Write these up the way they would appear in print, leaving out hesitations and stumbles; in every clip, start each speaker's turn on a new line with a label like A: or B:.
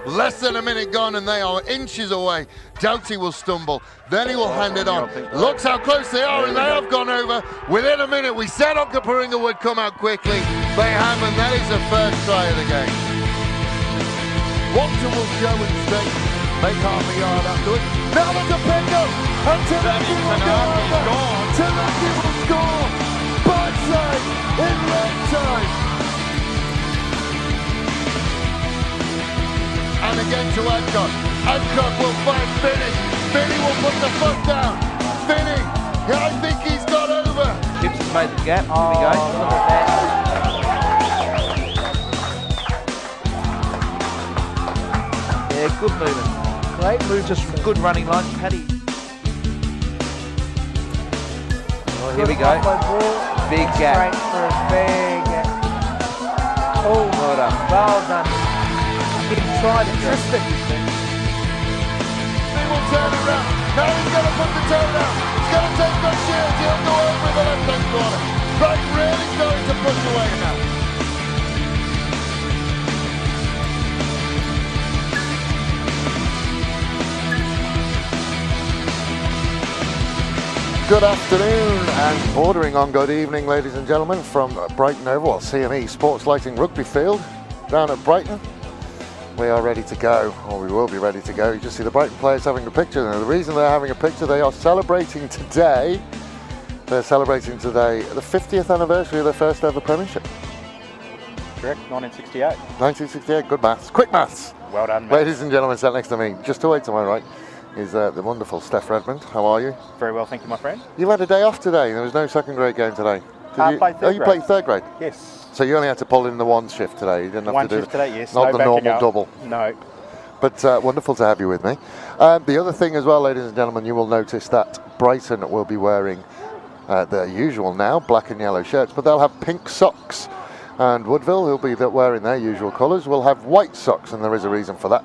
A: Less than a minute gone and they are inches away. Doughty will stumble, then he will hand it on. Looks how close they are and they have gone over. Within a minute, we said Onkaparinga would come out quickly. They have, and that is the first try of the game. Watson will show instead, make half a yard afterwards. Now look at Pingo, and Tanaki will go over. Tanaki will score. Birdside in red time. And again to Adcock. Adcock will find Finney. Finney will put the foot down. Finney, I think he's got over.
B: Gibson's made the gap. Here we go. Look at that. Yeah, good movement. Great move, just good running line. Paddy. Oh, here we go. Big gap.
C: Big gap. Oh,
B: well done.
C: Well done. Tried interesting.
A: He will turn around. Now he's going to put the toe down. He's going to take those shields. He'll go over in the left-hand corner. Brighton really starting to push away now. Good afternoon and bordering on good evening, ladies and gentlemen, from Brighton Oval, CME Sports Lighting Rugby Field down at Brighton. We are ready to go, or we will be ready to go. You just see the Brighton players having a picture. Now, the reason they're having a picture, they are celebrating today. They're celebrating today the 50th anniversary of their first ever premiership.
D: Correct, 1968.
A: 1968, good maths. Quick maths.
D: Well done, mate.
A: Ladies and gentlemen, sat next to me, just away to my right, is the wonderful Steph Redmond. How are you?
D: Very well, thank you, my friend.
A: You've had a day off today. There was no second grade game today.
D: I played third grade.
A: You played third grade?
D: Yes.
A: So you only had to pull in the one shift today. You didn't have
D: one
A: to do
D: shift today, yes.
A: Not
D: no
A: the
D: backing
A: normal
D: up.
A: double.
D: No.
A: But wonderful to have you with me. The other thing as well, ladies and gentlemen, you will notice that Brighton will be wearing their usual now black and yellow shirts, but they'll have pink socks. And Woodville, who'll be wearing their usual colours, will have white socks, and there is a reason for that.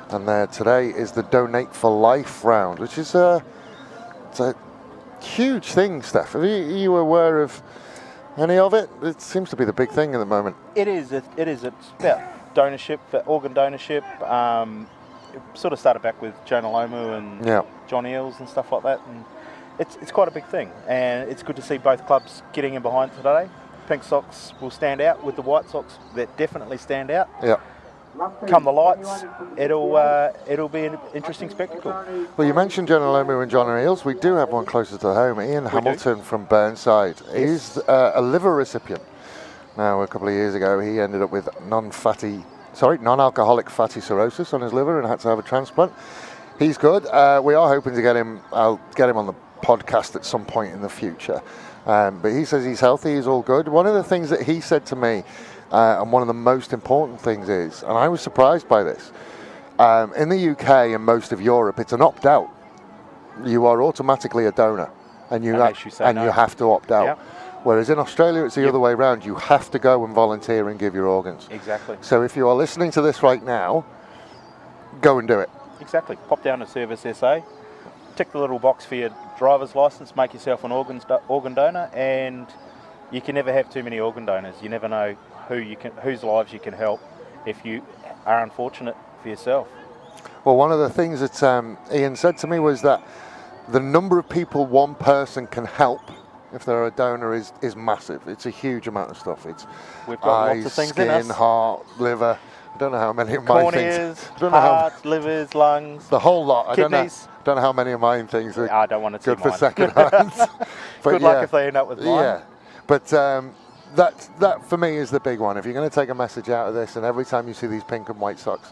A: And today is the Donate for Life round, which is it's a huge thing, Steph. Are you aware of any of it? It seems to be the big thing at the moment.
D: It is. It's about donorship, organ donorship. It sort of started back with Jonah Lomu and John Eales and stuff like that. And it's quite a big thing. And it's good to see both clubs getting in behind today. Pink socks will stand out with the white socks that definitely stand out.
A: Yeah.
D: Come the lights, it'll be an interesting spectacle.
A: Well, you mentioned Jonah Lomu and John Eales. We do have one closer to home. Ian Hamilton from Burnside. He's a liver recipient. Now, a couple of years ago, he ended up with non-alcoholic fatty cirrhosis on his liver and had to have a transplant. He's good. We are hoping to get him. I'll get him on the podcast at some point in the future. But he says he's healthy. He's all good. One of the things that he said to me, and one of the most important things is, and I was surprised by this, in the UK and most of Europe, it's an opt-out. You are automatically a donor, and you have to opt out. Yep. Whereas in Australia, it's the other way around. You have to go and volunteer and give your organs.
D: Exactly.
A: So if you are listening to this right now, go and do it.
D: Exactly. Pop down to Service SA, tick the little box for your driver's license, make yourself an organ donor, and you can never have too many organ donors. You never know whose lives you can help if you are unfortunate for yourself.
A: Well, one of the things that Ian said to me was that the number of people one person can help if they're a donor is massive. It's a huge amount of stuff. It's
D: We've got
A: eyes,
D: lots of things
A: skin,
D: in us.
A: Heart, liver. I don't know how many of my
D: Corneas,
A: things.
D: heart, livers, lungs.
A: The whole lot.
D: Kidneys.
A: I don't know how many of mine things are
D: I don't want to
A: good
D: see
A: for
D: mine.
A: second hands.
D: Good luck if they end up with mine.
A: Yeah, but that for me is the big one. If you're going to take a message out of this, and every time you see these pink and white socks,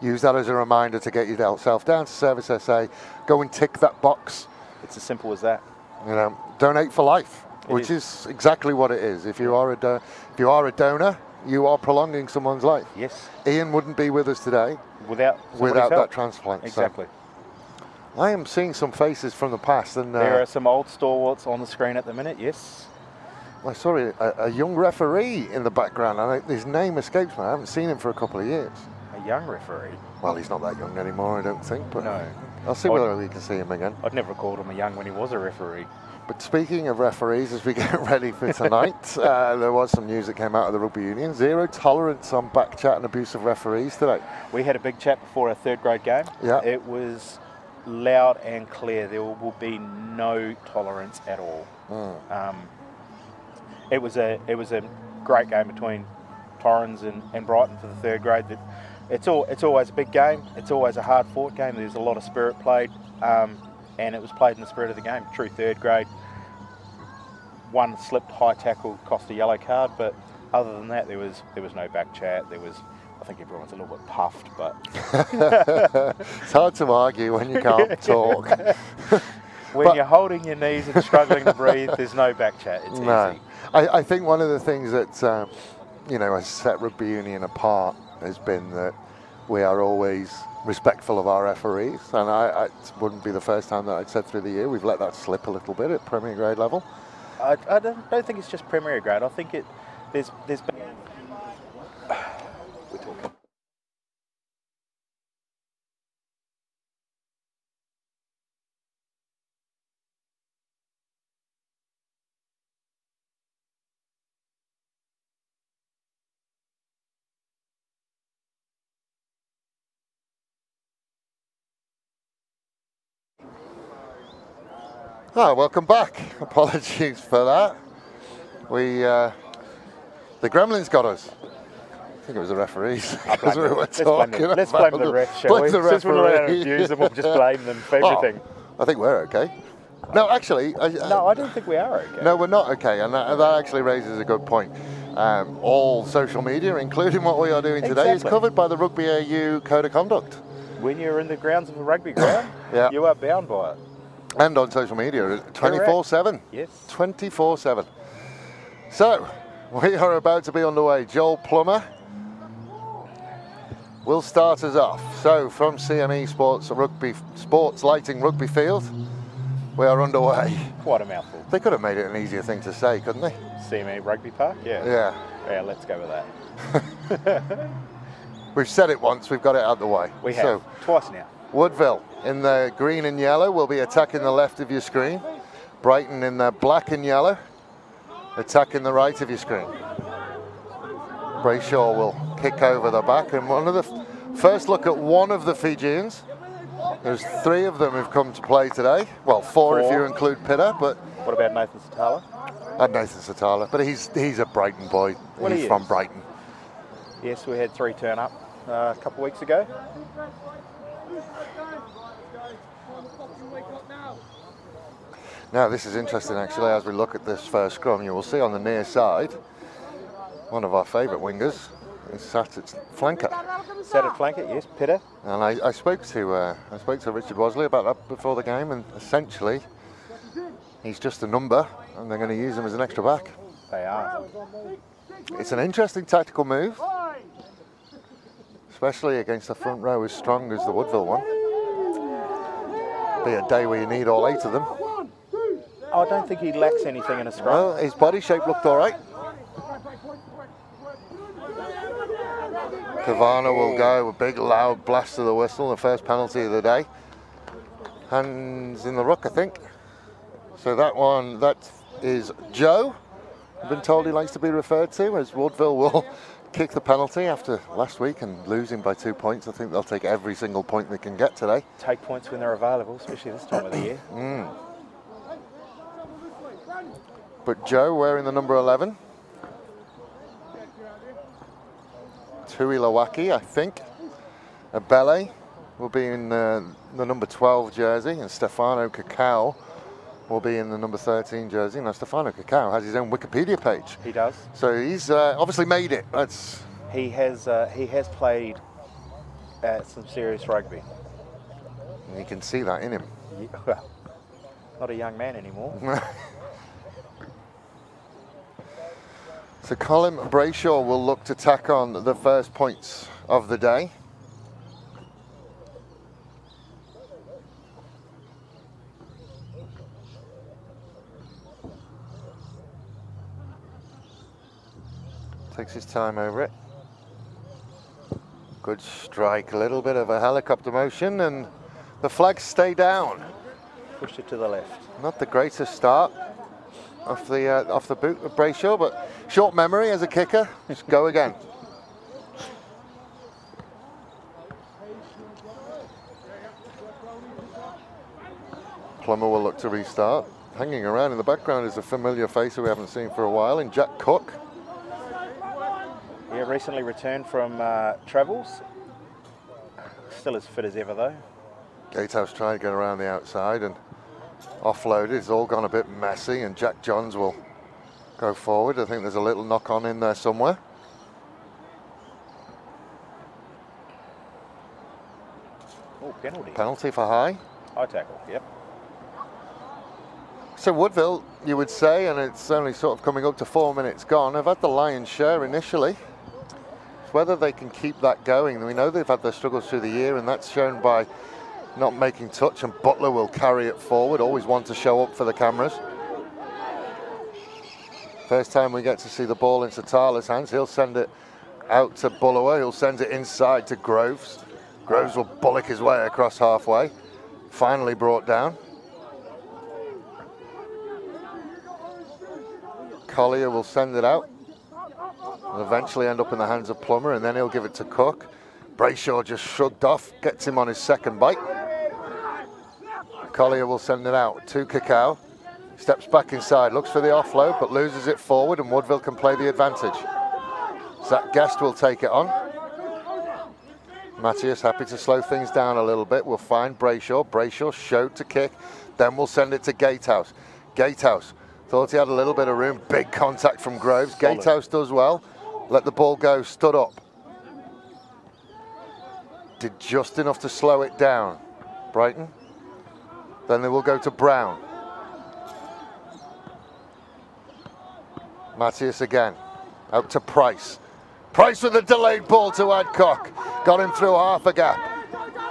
A: use that as a reminder to get yourself down to Service SA. Go and tick that box.
D: It's as simple as that.
A: You know, donate for life, which is exactly what it is. If you are a donor, you are prolonging someone's life.
D: Yes.
A: Ian wouldn't be with us today
D: without
A: that transplant.
D: Exactly.
A: So I am seeing some faces from the past, and
D: there are some old stalwarts on the screen at the minute. Yes.
A: I saw a young referee in the background, and his name escapes me. I haven't seen him for a couple of years.
D: A young referee.
A: Well, he's not that young anymore, I don't think. But
D: No.
A: I'll see whether we can see him again.
D: I'd never called him a young when he was a referee.
A: But speaking of referees, as we get ready for tonight, there was some news that came out of the rugby union. Zero tolerance on back chat and abuse of referees today.
D: We had a big chat before our third grade game.
A: Yeah.
D: It was loud and clear. There will be no tolerance at all. It was a great game between Torrens and Brighton for the third grade. It's always a big game. It's always a hard fought game. There's a lot of spirit played. And it was played in the spirit of the game. True third grade. One slipped high tackle, cost a yellow card, but other than that, there was no back chat. I think everyone's a little bit puffed, but
A: it's hard to argue when you can't talk.
D: When you're holding your knees and struggling to breathe, there's no back chat. It's easy.
A: I think one of the things that has set rugby union apart has been that we are always respectful of our referees, and it wouldn't be the first time that I'd said through the year we've let that slip a little bit at Premier grade level.
D: I don't think it's just Premier grade. I think there's been. We're talking.
A: Welcome back. Apologies for that. The Gremlins got us. I think it was the referees.
D: Let's blame the ref, shall we? Since we're not allowed to abuse them, we'll just blame them for everything.
A: I think we're okay. No, actually.
D: No, I don't think we are okay.
A: No, we're not okay, and that actually raises a good point. All social media, including what we are doing today, is covered by the Rugby AU Code of Conduct.
D: When you're in the grounds of a rugby ground, you are bound by it.
A: And on social media, 24/7.
D: Yes.
A: 24/7. So, we are about to be underway. Joel Plummer will start us off. So, from CME Sports Lighting Rugby Field, we are underway.
D: Quite a mouthful.
A: They could have made it an easier thing to say, couldn't they?
D: CME Rugby Park,
A: Yeah,
D: let's go with that.
A: We've said it once, we've got it out of the way.
D: We have, twice now.
A: Woodville in the green and yellow will be attacking the left of your screen. Brighton in the black and yellow, attacking the right of your screen. Brayshaw will kick over the back, and one of the first look at one of the Fijians. There's 3 of them who've come to play today. Well, 4 if you include Pitta, but...
D: What about Nathan Satala?
A: Nathan Satala, but he's a Brighton boy.
D: Well,
A: he's from Brighton.
D: Yes, we had 3 turn up a couple of weeks ago.
A: Now this is interesting actually, as we look at this first scrum. You will see on the near side one of our favourite wingers is sat at flanker.
D: Sat at flanker, yes, Pitta.
A: And I spoke to Richard Wosley about that before the game, and essentially he's just a number and they're going to use him as an extra back.
D: They are.
A: It's an interesting tactical move, especially against a front row as strong as the Woodville one. Be a day where you need all 8 of them.
D: I don't think he lacks anything in a scrum.
A: Well, his body shape looked all right. Kavana will go, a big loud blast of the whistle, the first penalty of the day. Hands in the ruck, I think. So that is Joe. I've been told he likes to be referred to, as Woodville will kick the penalty after last week and losing by 2 points. I think they'll take every single point they can get today.
D: Take points when they're available, especially this time of the year.
A: But Joe wearing the number 11. Tui Lawaki, I think. Abele will be in the number 12 jersey, and Stefano Cacao will be in the number 13 jersey. Now, Stefano Cacao has his own Wikipedia page.
D: He does.
A: So he's obviously made it.
D: He has played some serious rugby.
A: And you can see that in him.
D: Yeah, well, not a young man anymore.
A: So Colin Brayshaw will look to tack on the first points of the day. Takes his time over it. Good strike, a little bit of a helicopter motion, and the flags stay down.
D: Pushed it to the left.
A: Not the greatest start off the boot of Brayshaw, but short memory as a kicker. Just go again. Plummer will look to restart. Hanging around in the background is a familiar face who we haven't seen for a while, in Jack Cook.
D: Yeah, recently returned from travels. Still as fit as ever though.
A: Gatehouse trying to get around the outside and offloaded. It's all gone a bit messy, and Jack Johns will go forward. I think there's a little knock on in there somewhere.
D: Oh, penalty.
A: Penalty for high.
D: High tackle, yep.
A: So Woodville, you would say, and it's only sort of coming up to 4 minutes gone, have had the lion's share initially. It's whether they can keep that going. We know they've had their struggles through the year, and that's shown by not making touch, and Butler will carry it forward, always want to show up for the cameras. First time we get to see the ball in Satala's hands, he'll send it out to Bullower, he'll send it inside to Groves. Groves will bullock his way across halfway, finally brought down. Collier will send it out and eventually end up in the hands of Plummer, and then he'll give it to Cook. Brayshaw just shrugged off, gets him on his second bite. Collier will send it out to Cacao. Steps back inside, looks for the offload, but loses it forward, and Woodville can play the advantage. Zach Guest will take it on. Matthias happy to slow things down a little bit. We'll find Brayshaw. Brayshaw showed to kick. Then we'll send it to Gatehouse. Gatehouse thought he had a little bit of room. Big contact from Groves. Gatehouse does well. Let the ball go, stood up. Did just enough to slow it down. Brighton. Then they will go to Brown. Matthias again. Out to Price. Price with a delayed ball to Adcock. Got him through half a gap.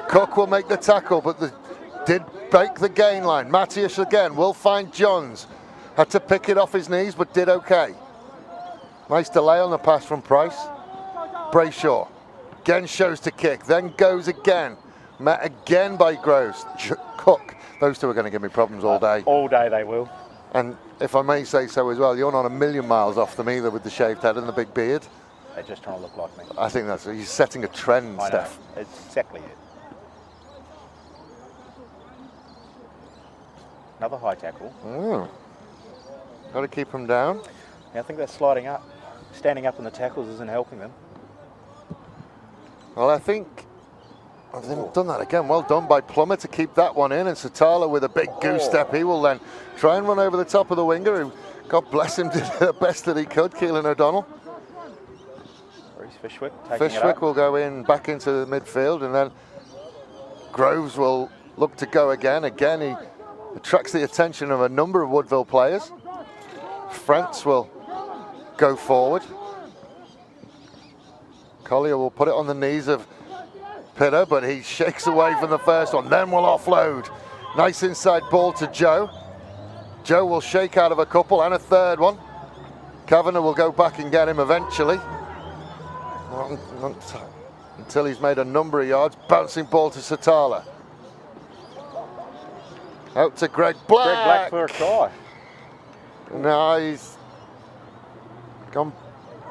A: Cook will make the tackle, but did break the gain line. Matthias again will find Johns. Had to pick it off his knees, but did okay. Nice delay on the pass from Price. Brayshaw again shows to kick, then goes again. Met again by Groves. Cook. Those two are going to give me problems all day.
D: All day they will.
A: And if I may say so as well, you're not a million miles off them either with the shaved head and the big beard.
D: They're just trying to look like me.
A: I think he's setting a trend,
D: I
A: Steph.
D: know. It's exactly it. Another high tackle.
A: Got to keep him down.
D: Yeah, I think they're sliding up. Standing up in the tackles isn't helping them.
A: Well, I think they've done that again. Well done by Plummer to keep that one in. And Satala with a big goose step. He will then try and run over the top of the winger, who, God bless him, did the best that he could, Keelan O'Donnell.
D: Fishwick taking
A: Fishwick will go in back into the midfield, and then Groves will look to go again. Again, he attracts the attention of a number of Woodville players. Frantz will go forward. Collier will put it on the knees of Pitter, but he shakes away from the first one, then will offload. Nice inside ball to Joe. Joe will shake out of a couple and a third one. Kavanagh will go back and get him eventually. Until he's made a number of yards. Bouncing ball to Satala. Out to Greg Black.
D: Greg Black for a try.
A: No, he's gone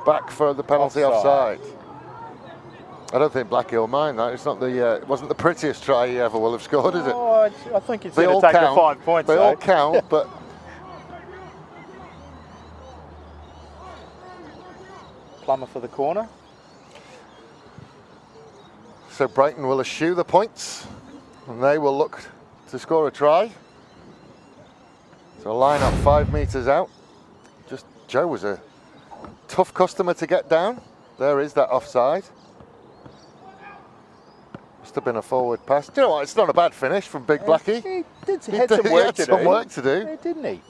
A: back for the penalty offside. I don't think Blackie will mind that. It's not the. It wasn't the prettiest try he ever will have scored, is it?
D: Oh, I think it's going to take the 5 points.
A: They all count, but.
D: Plummer for the corner.
A: So Brighton will eschew the points, and they will look to score a try. So line up 5 meters out. Just Joe was a tough customer to get down. There is that offside. Must have been a forward pass. Do you know what? It's not a bad finish from Big Blackie.
D: He had some work to do.
A: Yeah,
D: didn't he?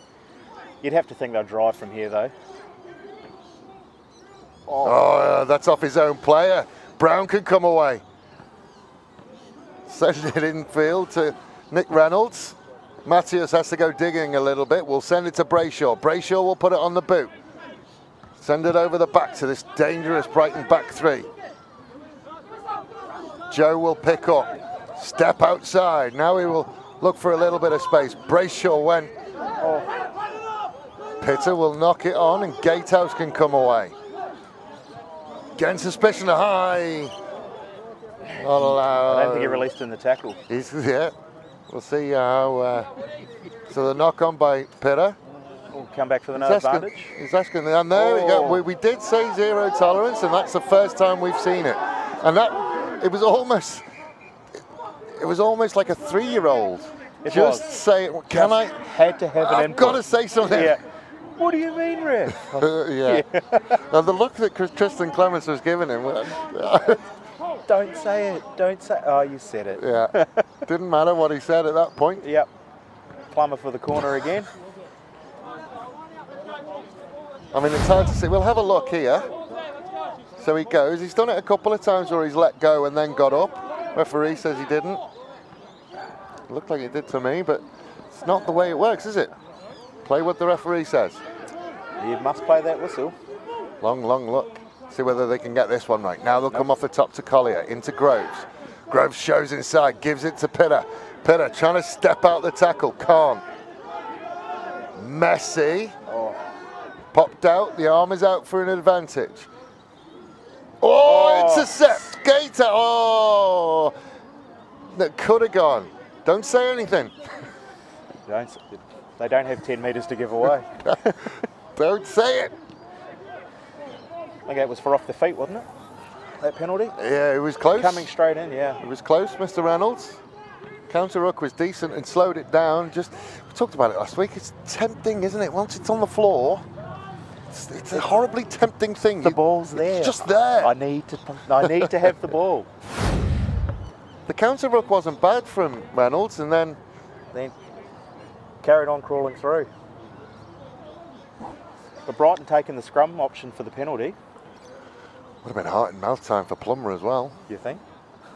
D: You'd have to think they'll drive from here, though.
A: Oh, that's off his own player. Brown can come away. Send it infield to Nick Reynolds. Matthias has to go digging a little bit. We'll send it to Brayshaw. Brayshaw will put it on the boot. Send it over the back to this dangerous Brighton back three. Joe will pick up. Step outside. Now he will look for a little bit of space. Brayshaw went. Pitter will knock it on and Gatehouse can come away. Getting suspicion high. Not allowed.
D: I don't think he released in the tackle.
A: Yeah. We'll see how. So the knock on by Pitter.
D: We'll come back for the no advantage.
A: He's asking, and there we go. We did say zero tolerance, and that's the first time we've seen it. And that, it was almost like a 3-year-old. Just say, can I?
D: Had to have an input.
A: I've got to say something.
D: Yeah. What do you mean, ref?
A: Yeah. And the look that Tristan Clements was giving him.
D: Don't say it. Don't say. Oh, you said it.
A: Yeah. Didn't matter what he said at that point.
D: Yep. Plumber for the corner again.
A: I mean, it's hard to see. We'll have a look here. So he goes. He's done it a couple of times where he's let go and then got up. Referee says he didn't. It looked like it did to me, but it's not the way it works, is it? Play what the referee says.
D: You must play that whistle.
A: Long look. See whether they can get this one right. Now they'll come off the top to Collier, into Groves. Groves shows inside, gives it to Pitter. Pitter trying to step out the tackle, can't. Messi. Popped out, the arm is out for an advantage. Intercept, Gator, that could have gone. Don't say anything.
D: They don't have 10 metres to give away.
A: Don't say it.
D: I think that was for off the feet, wasn't it? That penalty?
A: Yeah, it was close.
D: Coming straight in, yeah.
A: It was close, Mr. Reynolds. Counter ruck was decent and slowed it down. We talked about it last week. It's tempting, isn't it? Once it's on the floor, it's a horribly tempting thing.
D: The ball's there.
A: It's just there.
D: I need to have the ball.
A: The counter ruck wasn't bad from Reynolds, and then
D: carried on crawling through. But Brighton taking the scrum option for the penalty.
A: Would have been heart and mouth time for Plummer as well.
D: You think?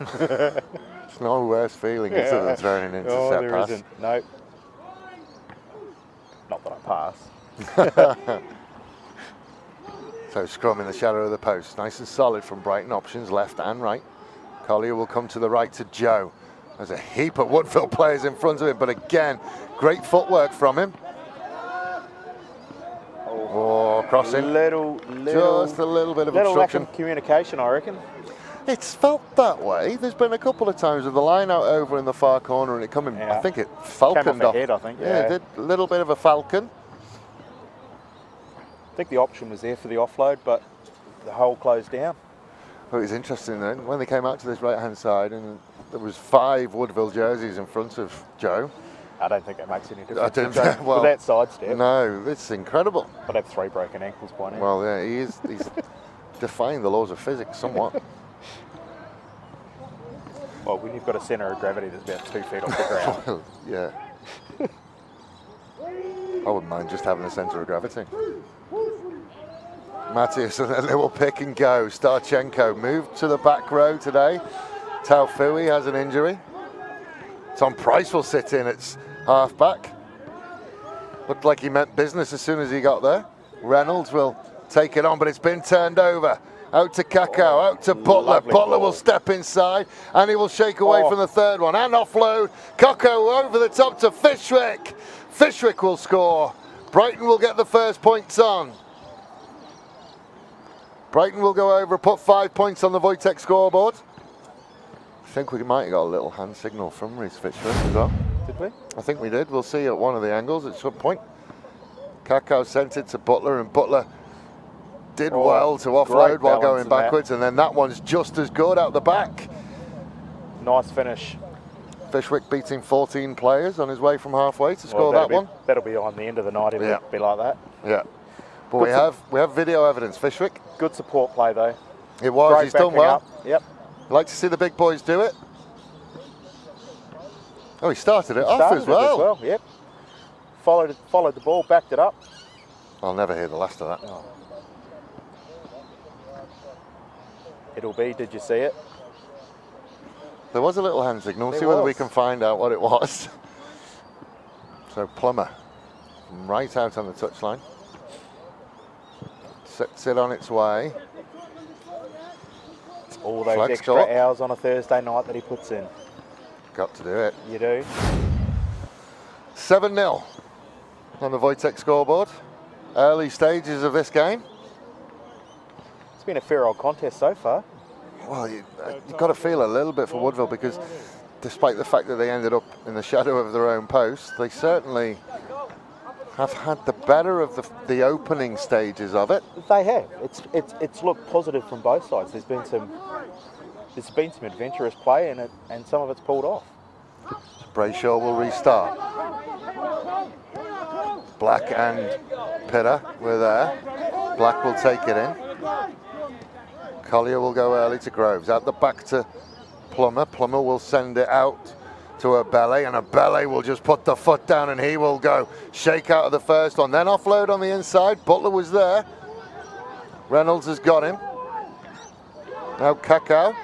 A: It's no worse feeling, is it, than throwing an intercept pass?
D: Isn't. No. Not that I pass.
A: So scrum in the shadow of the post. Nice and solid from Brighton. Options left and right. Collier will come to the right to Joe. There's a heap of Woodville players in front of him, but again, great footwork from him. Crossing. Just a little bit of obstruction.
D: Lack of communication, I reckon.
A: It's felt that way. There's been a couple of times with the line out over in the far corner and it coming, I think it falconed off.
D: Head, I think.
A: Yeah, it did a little bit of a falcon.
D: I think the option was there for the offload, but the hole closed down.
A: Well, it was interesting then, when they came out to this right-hand side and there was 5 Woodville jerseys in front of Joe.
D: I don't think that makes any difference.
A: I don't, well,
D: with that sidestep.
A: No, it's incredible.
D: But I have 3 broken ankles by now.
A: Well, yeah, he's defying the laws of physics somewhat.
D: Well, when you've got a centre of gravity that's about 2 feet off the ground.
A: Well, yeah. I wouldn't mind just having a centre of gravity. Matthias and a little pick and go. Starchenko moved to the back row today. Taufui has an injury. Tom Price will sit in at half-back. Looked like he meant business as soon as he got there. Reynolds will take it on, but it's been turned over. Out to Kakao, out to Butler. Butler will step inside, and he will shake away from the third one. And offload. Kakao over the top to Fishwick. Fishwick will score. Brighton will get the first points on. Brighton will go over, put 5 points on the Wojtek scoreboard. I think we might have got a little hand signal from Reece Fishwick as well.
D: Did we?
A: I think we did. We'll see at one of the angles at some point. Kakao sent it to Butler, and Butler did well to offload while going backwards, and then that one's just as good out the back.
D: Nice finish.
A: Fishwick beating 14 players on his way from halfway to score that one.
D: That'll be on the end of the night, it'll be like that.
A: Yeah. But we have video evidence. Fishwick.
D: Good support play though.
A: It was.
D: Great,
A: he's done well.
D: Up. Yep.
A: Like to see the big boys do it. Oh, he started it off as well.
D: Yep. Followed the ball, backed it up.
A: I'll never hear the last of that.
D: Oh. It'll be. Did you see it?
A: There was a little hand signal. See whether we can find out what it was. So Plummer, right out on the touchline. Sets it on its way.
D: All those
A: Flex
D: extra
A: talk.
D: hours on a Thursday night that he puts in.
A: Got to do it.
D: You do.
A: 7-0 on the Wojtek scoreboard. Early stages of this game.
D: It's been a fair old contest so far.
A: Well, you've got to feel a little bit for Woodville, because despite the fact that they ended up in the shadow of their own post, they certainly have had the better of the opening stages of it.
D: They have. It's looked positive from both sides. There's been some adventurous play in it, and some of it's pulled off.
A: Brayshaw will restart. Black and Pitter were there. Black will take it in. Collier will go early to Groves. Out the back to Plummer. Plummer will send it out to Abele, and Abele will just put the foot down, and he will go shake out of the first one. Then offload on the inside. Butler was there. Reynolds has got him. Now Kakao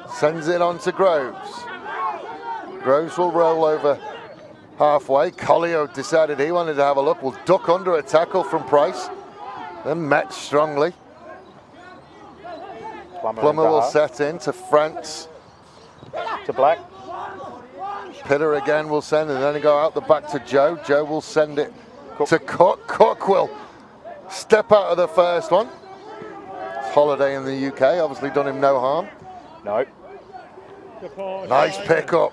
A: sends it on to Groves. Groves will roll over halfway. Collier decided he wanted to have a look. Will duck under a tackle from Price. Then met strongly. Plummer will set in to France.
D: To Black.
A: Pitter again will send, and then go out the back to Joe. Joe will send it to Cook. Cook will step out of the first one. Holiday in the UK, obviously done him no harm.
D: No.
A: Nice pickup.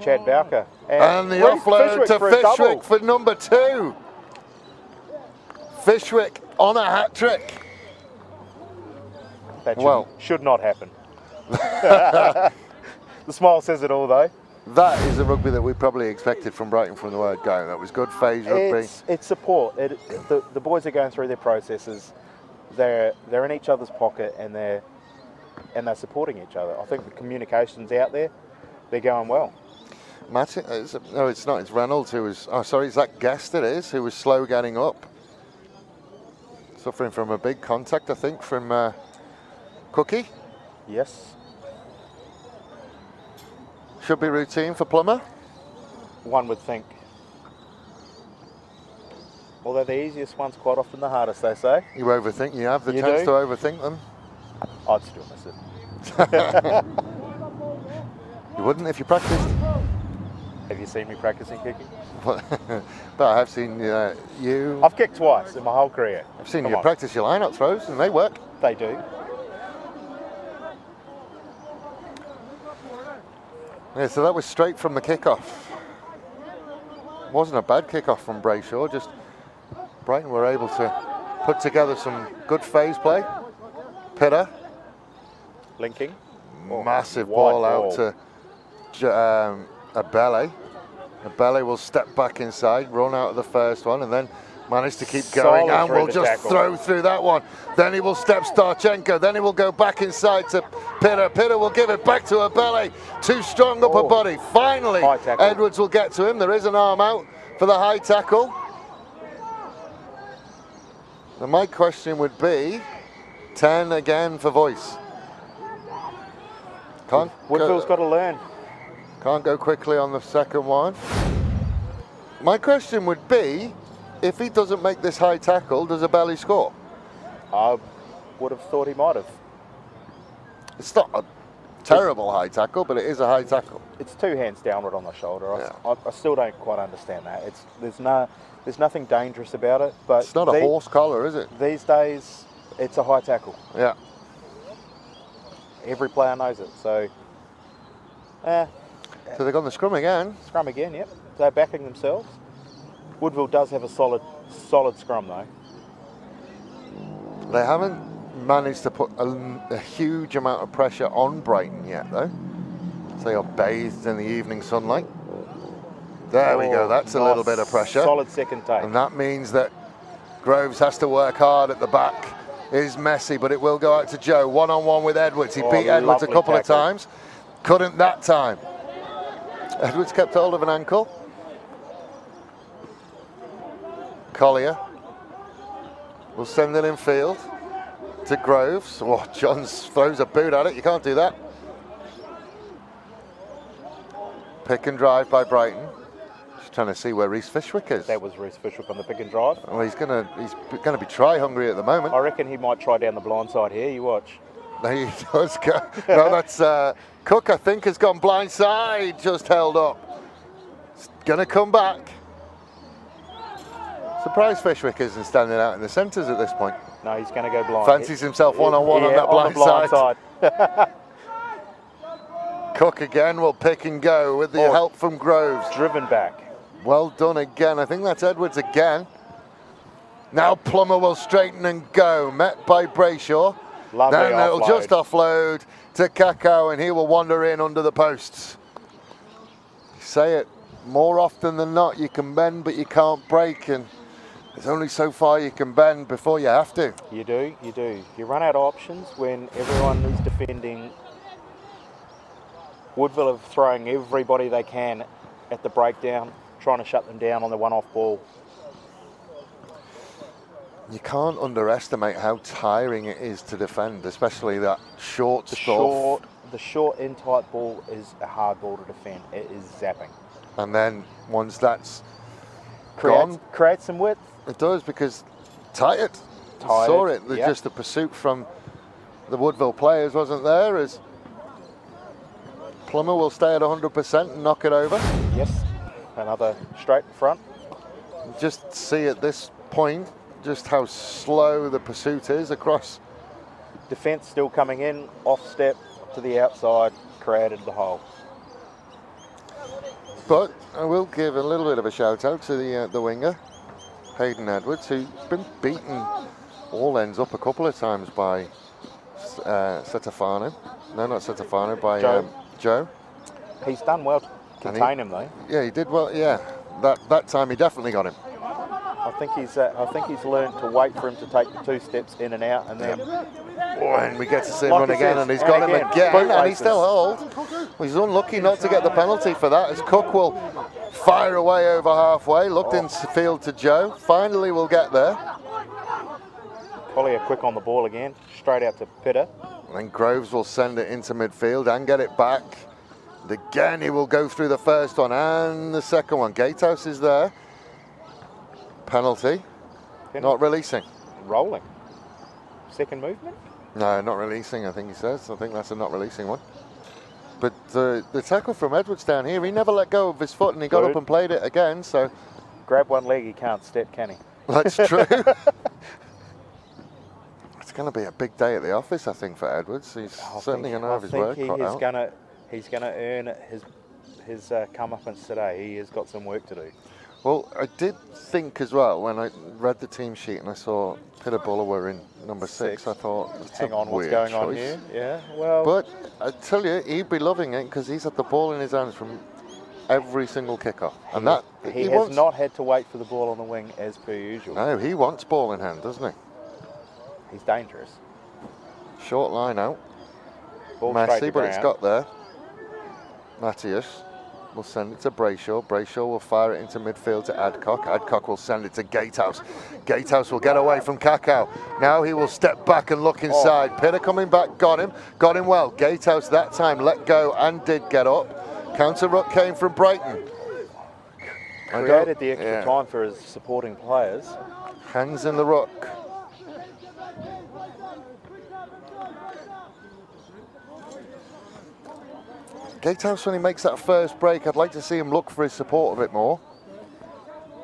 D: Chad Bowker.
A: And the offload to Fishwick for number 2. Fishwick on a hat-trick.
D: That should not happen. The smile says it all, though.
A: That is the rugby that we probably expected from Brighton from the word go. That was good phase rugby.
D: It's support. The boys are going through their processes. They're in each other's pocket, and they're supporting each other. I think the communication's out there. They're going well.
A: Matt, no, it's not. It's Reynolds who was. Oh, sorry, Zach Guest it is, who was slow getting up. Suffering from a big contact, I think, from Cookie.
D: Yes.
A: Should be routine for Plummer.
D: One would think. Although the easiest one's quite often the hardest, they say.
A: You overthink. You have the chance to overthink them.
D: I'd still miss it.
A: You wouldn't if you practiced.
D: Have you seen me practicing kicking?
A: But I have seen you.
D: I've kicked twice in my whole career.
A: I've seen you practice your line-up throws, and they work.
D: They do.
A: Yeah, so that was straight from the kickoff. Wasn't a bad kickoff from Brayshaw. Just Brighton were able to put together some good phase play. Pitter.
D: Linking.
A: Massive ball out to Abele. Abele will step back inside, run out of the first one, and then manage to keep going, and will just throw through that one. Then he will step Starchenko, then he will go back inside to Pitter. Pitter will give it back to Abele. Too strong upper body. Finally, Edwards will get to him. There is an arm out for the high tackle. And my question would be, 10 again for Voice.
D: Woodville's got to learn.
A: Can't go quickly on the second one. My question would be, if he doesn't make this high tackle, does Abele score?
D: I would have thought he might have.
A: It's not a terrible high tackle, but it is a high tackle.
D: It's 2 hands downward on the shoulder.
A: Yeah.
D: I still don't quite understand that. There's nothing dangerous about it. But
A: it's not a horse collar, is it?
D: These days, it's a high tackle.
A: Yeah.
D: Every player knows it. So
A: they've gone the scrum again.
D: Scrum again, yep. They're backing themselves. Woodville does have a solid scrum, though.
A: They haven't managed to put a huge amount of pressure on Brighton yet, though. So they are bathed in the evening sunlight. There we go. That's a little bit of pressure.
D: Solid second take.
A: And that means that Groves has to work hard at the back. It is messy, but it will go out to Joe. One-on-one with Edwards. He beat Edwards a couple of times. Couldn't that time. Edwards kept hold of an ankle. Collier will send it in field to Groves. Oh, Johns throws a boot at it. You can't do that. Pick and drive by Brighton. Just trying to see where Reece Fishwick is.
D: That was Reece Fishwick on the pick and drive.
A: Well, he's gonna be try hungry at the moment.
D: I reckon he might try down the blind side here. You watch.
A: He does go. No, that's Cook, I think, has gone blindside, just held up. It's going to come back. Surprised Fishwick isn't standing out in the centres at this point.
D: No, he's going to go blind.
A: Fancies himself one-on-one on that blind side. Cook again will pick and go with the help from Groves.
D: Driven back.
A: Well done again. I think that's Edwards again. Now Plummer will straighten and go. Met by Brayshaw.
D: Lovely
A: then it'll
D: offload.
A: just offload to Kakao, and he will wander in under the posts. Say it more often than not, you can bend but you can't break, and there's only so far you can bend before you have to.
D: You do, you do. You run out of options when everyone is defending. Woodville are throwing everybody they can at the breakdown, trying to shut them down on the one-off ball.
A: You can't underestimate how tiring it is to defend, especially that short stuff.
D: The short in-tight ball is a hard ball to defend. It is zapping.
A: And then once that's gone,
D: creates some width.
A: It does, because tired. Saw it. Just the pursuit from the Woodville players wasn't there, as Plummer will stay at 100% and knock it over.
D: Yes, another straight in front.
A: Just see at this point just how slow the pursuit is across.
D: Defence still coming in, off step to the outside, created the hole.
A: But I will give a little bit of a shout out to the winger, Hayden Edwards, who's been beaten all ends up a couple of times by Setafano. No, not Setafano, by Joe.
D: He's done well to contain him though.
A: Yeah, he did well. Yeah, that time he definitely got him.
D: I think he's learned to wait for him to take the 2 steps in and out, and then.
A: And we get to see him run again, and he's got him again, and he's still hold. Well, he's unlucky not to get the penalty for that, as Cook will fire away over halfway. Looked in field to Joe. Finally, will get there.
D: Collier quick on the ball again, straight out to Pitter.
A: And then Groves will send it into midfield and get it back. And again, he will go through the first one and the second one. Gatehouse is there. Penalty. Not releasing.
D: Rolling. Second movement?
A: No, not releasing, I think he says. I think that's a not releasing one. But the tackle from Edwards down here, he never let go of his foot, and he got up and played it again, so.
D: Grab one leg, he can't step, can he?
A: That's true. It's going to be a big day at the office, I think, for Edwards. He's certainly going to have his work cut out.
D: He's going to earn his comeuppance today. He has got some work to do.
A: Well, I did think as well, when I read the team sheet and I saw Peter Bulwer in number 6, I thought,
D: hang on, what's going on here? Yeah, well.
A: But I tell you, he'd be loving it, because he's had the ball in his hands from every single kickoff. And
D: he has not had to wait for the ball on the wing as per usual.
A: No, he wants ball in hand, doesn't he?
D: He's dangerous.
A: Short line out.
D: Ball
A: Messy, but it's got there. Matthias will send it to Brayshaw. Brayshaw will fire it into midfield to Adcock. Adcock will send it to Gatehouse. Gatehouse will get away from Kakao. Now he will step back and look inside. Pitter coming back, got him well. Gatehouse that time let go and did get up. Counter ruck came from Brighton.
D: Created the extra time for his supporting players.
A: Hands in the ruck. Gatehouse, when he makes that first break, I'd like to see him look for his support a bit more.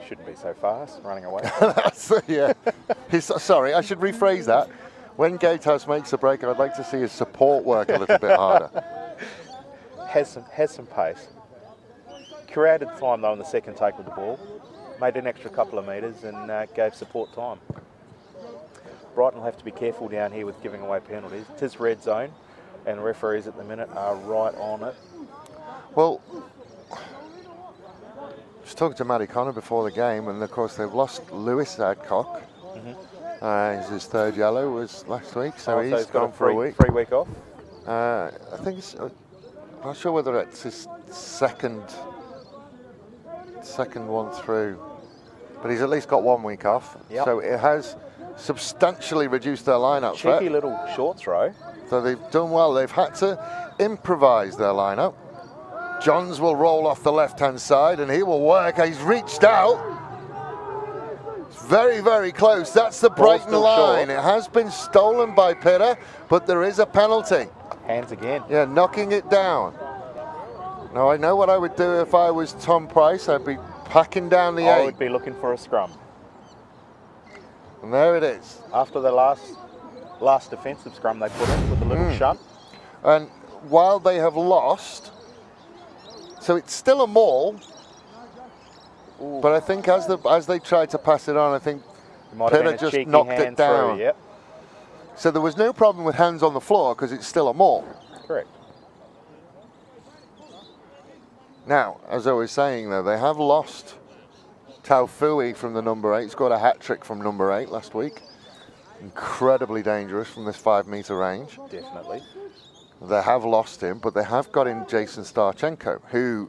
D: Shouldn't be so fast, running away.
A: Yeah. Sorry, I should rephrase that. When Gatehouse makes a break, I'd like to see his support work a little bit harder.
D: Has some pace. Created time though in the second take with the ball. Made an extra couple of metres and gave support time. Brighton will have to be careful down here with giving away penalties. 'Tis red zone, and referees at the minute are right on it.
A: Well, I was talking to Matty Connor before the game, and of course they've lost Lewis Adcock. His 3rd yellow was last week, so he's gone for a week.
D: Free week off?
A: I think it's, I'm not sure whether it's his second one through, but he's at least got 1 week off.
D: Yep.
A: So it has substantially reduced their lineup.
D: Cheeky little short throw.
A: So they've done well. They've had to improvise their lineup. Johns will roll off the left-hand side, and he will work. He's reached out. very, very close. That's the Brighton line. It has been stolen by Pitter, but there is a penalty.
D: Hands again.
A: Yeah, knocking it down. Now, I know what I would do if I was Tom Price. I'd be packing down the 8.
D: I would be looking for a scrum.
A: And there it is.
D: After the last defensive scrum they put in with the little shunt.
A: And while they have lost, so it's still a maul, but I think as they tried to pass it on, I think Pitter just knocked it down.
D: Through, yep.
A: So there was no problem with hands on the floor because it's still a maul.
D: Correct.
A: Now, as I was saying though, they have lost Taufui from the number 8, scored a hat-trick from number 8 last week. Incredibly dangerous from this 5-meter range.
D: Definitely.
A: They have lost him, but they have got in Jason Starchenko, who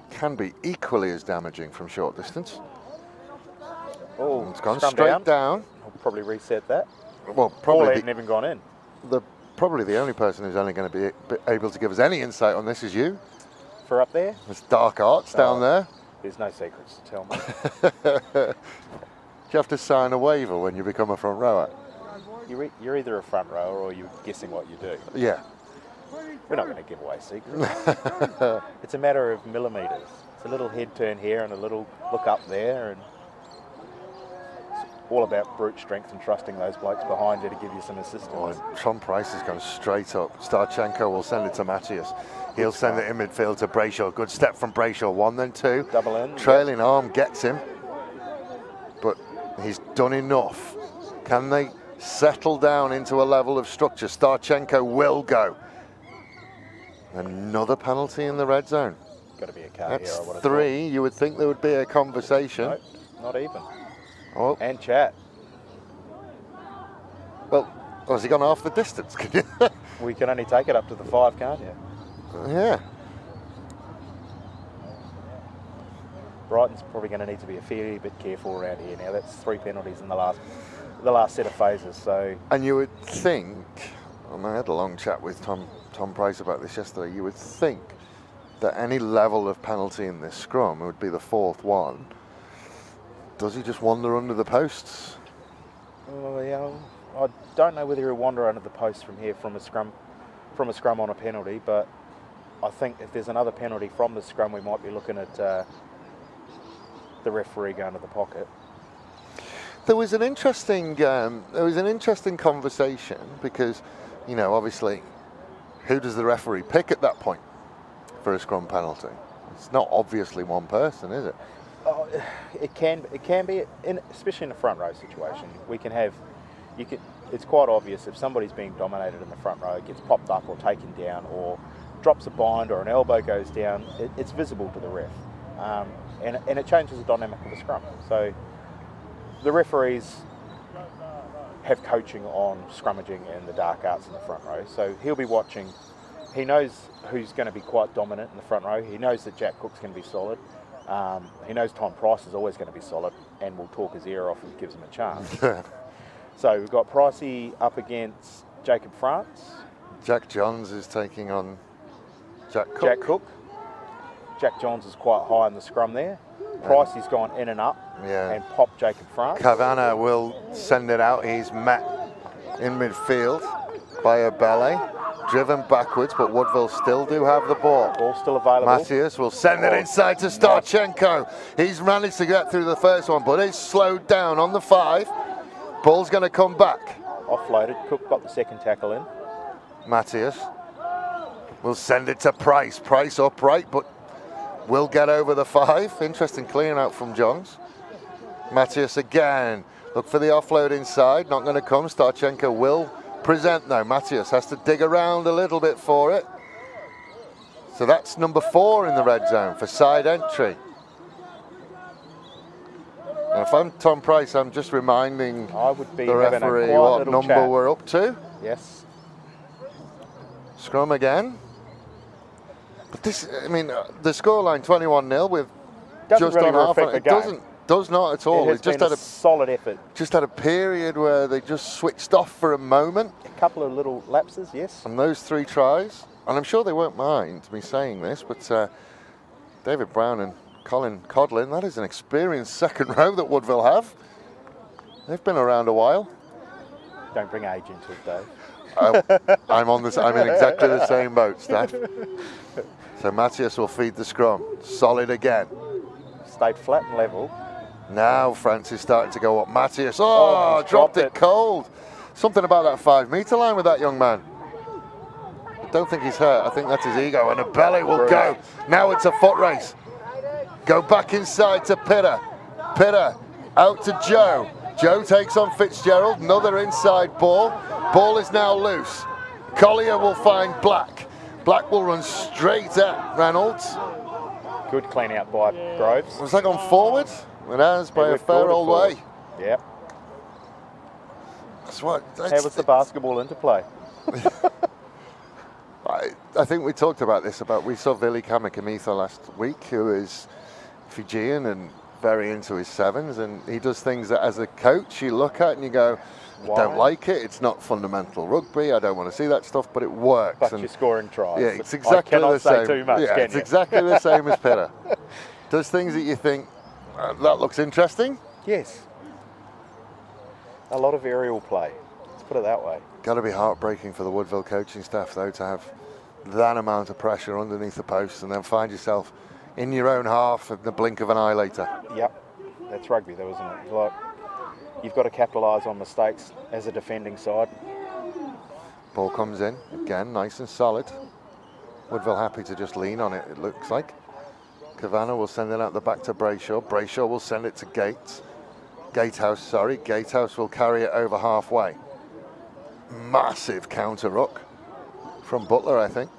A: can be equally as damaging from short distance.
D: Oh,
A: it's gone straight down.
D: I'll probably reset that.
A: Well, probably
D: hadn't even gone in.
A: Probably the only person who's only going to be able to give us any insight on this is you.
D: For up there?
A: It's dark arts down there.
D: There's no secrets to tell me.
A: Do you have to sign a waiver when you become a front rower?
D: You're either a front rower or you're guessing what you do.
A: Yeah.
D: We're not going to give away secrets. It's a matter of millimetres. It's a little head turn here and a little look up there, and it's all about brute strength and trusting those blokes behind you to give you some assistance.
A: Oh, Tom Price has gone straight up. Starchenko will send it to Matthias. He'll send it in midfield to Brayshaw. Good step from Brayshaw. 1, then 2.
D: Double in.
A: Trailing arm gets him. But he's done enough. Can they settle down into a level of structure? Starchenko will go. Another penalty in the red zone.
D: Got to be a card
A: That's
D: here.
A: 3. You would think there would be a conversation.
D: Nope, not even.
A: Oh.
D: And chat.
A: Well, has he gone half the distance?
D: We can only take it up to the 5, can't you?
A: Yeah.
D: Brighton's probably going to need to be a fair bit careful around here now. That's 3 penalties in the last set of phases. So.
A: And you would think, and I had a long chat with Tom Price about this yesterday, you would think that any level of penalty in this scrum would be the 4th one. Does he just wander under the posts?
D: Oh, yeah, I don't know whether he'll wander under the posts from here from a scrum on a penalty, but I think if there's another penalty from the scrum, we might be looking at the referee going to the pocket.
A: There was an interesting conversation because, you know, obviously, who does the referee pick at that point for a scrum penalty? It's not obviously one person, is it?
D: Oh, it can be, especially in a front row situation. It's quite obvious if somebody's being dominated in the front row, gets popped up or taken down, or drops a bind or an elbow goes down. It's visible to the ref, and it changes the dynamic of the scrum. So the referees have coaching on scrummaging and the dark arts in the front row. So he'll be watching. He knows who's going to be quite dominant in the front row. He knows that Jack Cook's going to be solid. He knows Tom Price is always going to be solid and will talk his ear off if he gives him a chance. So we've got Pricey up against Jacob France.
A: Jack Johns is taking on Jack Cook.
D: Jack Cook. Jack Johns is quite high in the scrum there. Pricey's gone in and up and popped Jacob France.
A: Cavana will send it out. He's met in midfield by Abele. Driven backwards, but Woodville still do have the ball.
D: Ball still available.
A: Matthias will send it inside to Starchenko. He's managed to get through the first one, but he's slowed down on the 5. Ball's going to come back.
D: Offloaded. Cook got the second tackle in.
A: Matthias will send it to Price. Price upright, but will get over the 5. Interesting clearing out from Johns. Matthias again. Look for the offload inside. Not going to come. Starchenko will present though. Matthias has to dig around a little bit for it. So that's number 4 in the red zone for side entry. And if I'm Tom Price, I'm just reminding the referee what number we're up to.
D: Yes.
A: Scrum again. But this, I mean, the scoreline 21-0 with just
D: really
A: on half.
D: It
A: does not at all.
D: It just had a solid effort.
A: Just had a period where they just switched off for a moment.
D: A couple of little lapses, yes.
A: And those 3 tries, and I'm sure they won't mind me saying this, but David Brown and Colin Codlin, that is an experienced second row that Woodville have. They've been around a while.
D: Don't bring age into it, Dave.
A: I'm in exactly the same boat, Steph. So Matthias will feed the scrum. Solid again.
D: Stayed flat and level.
A: Now France is starting to go up. Matthias, dropped it cold. Something about that 5 metre line with that young man. I don't think he's hurt. I think that's his ego. And a belly will go. Now it's a foot race. Go back inside to Pitter. Pitter out to Joe. Joe takes on Fitzgerald. Another inside ball. Ball is now loose. Collier will find Black. Black will run straight at Reynolds.
D: Good clean out by Groves.
A: Was that gone forward? It has by a fair old way.
D: Yep.
A: That's what.
D: How was the basketball interplay?
A: I think we talked about this. We saw Vili Kamikamitha last week, who is Fijian and very into his sevens, and he does things that as a coach you look at and you go, I don't like it, it's not fundamental rugby, I don't want to see that stuff, but it works.
D: But you're scoring tries.
A: Yeah, it's exactly the same.
D: Too much,
A: yeah, it's exactly the same as Pitter. Does things that you think, that looks interesting?
D: Yes. A lot of aerial play, let's put it that way.
A: Got to be heartbreaking for the Woodville coaching staff, though, to have that amount of pressure underneath the posts and then find yourself in your own half in the blink of an eye later.
D: Yep, that's rugby though, isn't it? Like, you've got to capitalise on mistakes as a defending side.
A: Ball comes in, again, nice and solid. Woodville happy to just lean on it, it looks like. Kavanagh will send it out the back to Brayshaw. Brayshaw will send it to Gatehouse. Gatehouse will carry it over halfway. Massive counter ruck from Butler, I think.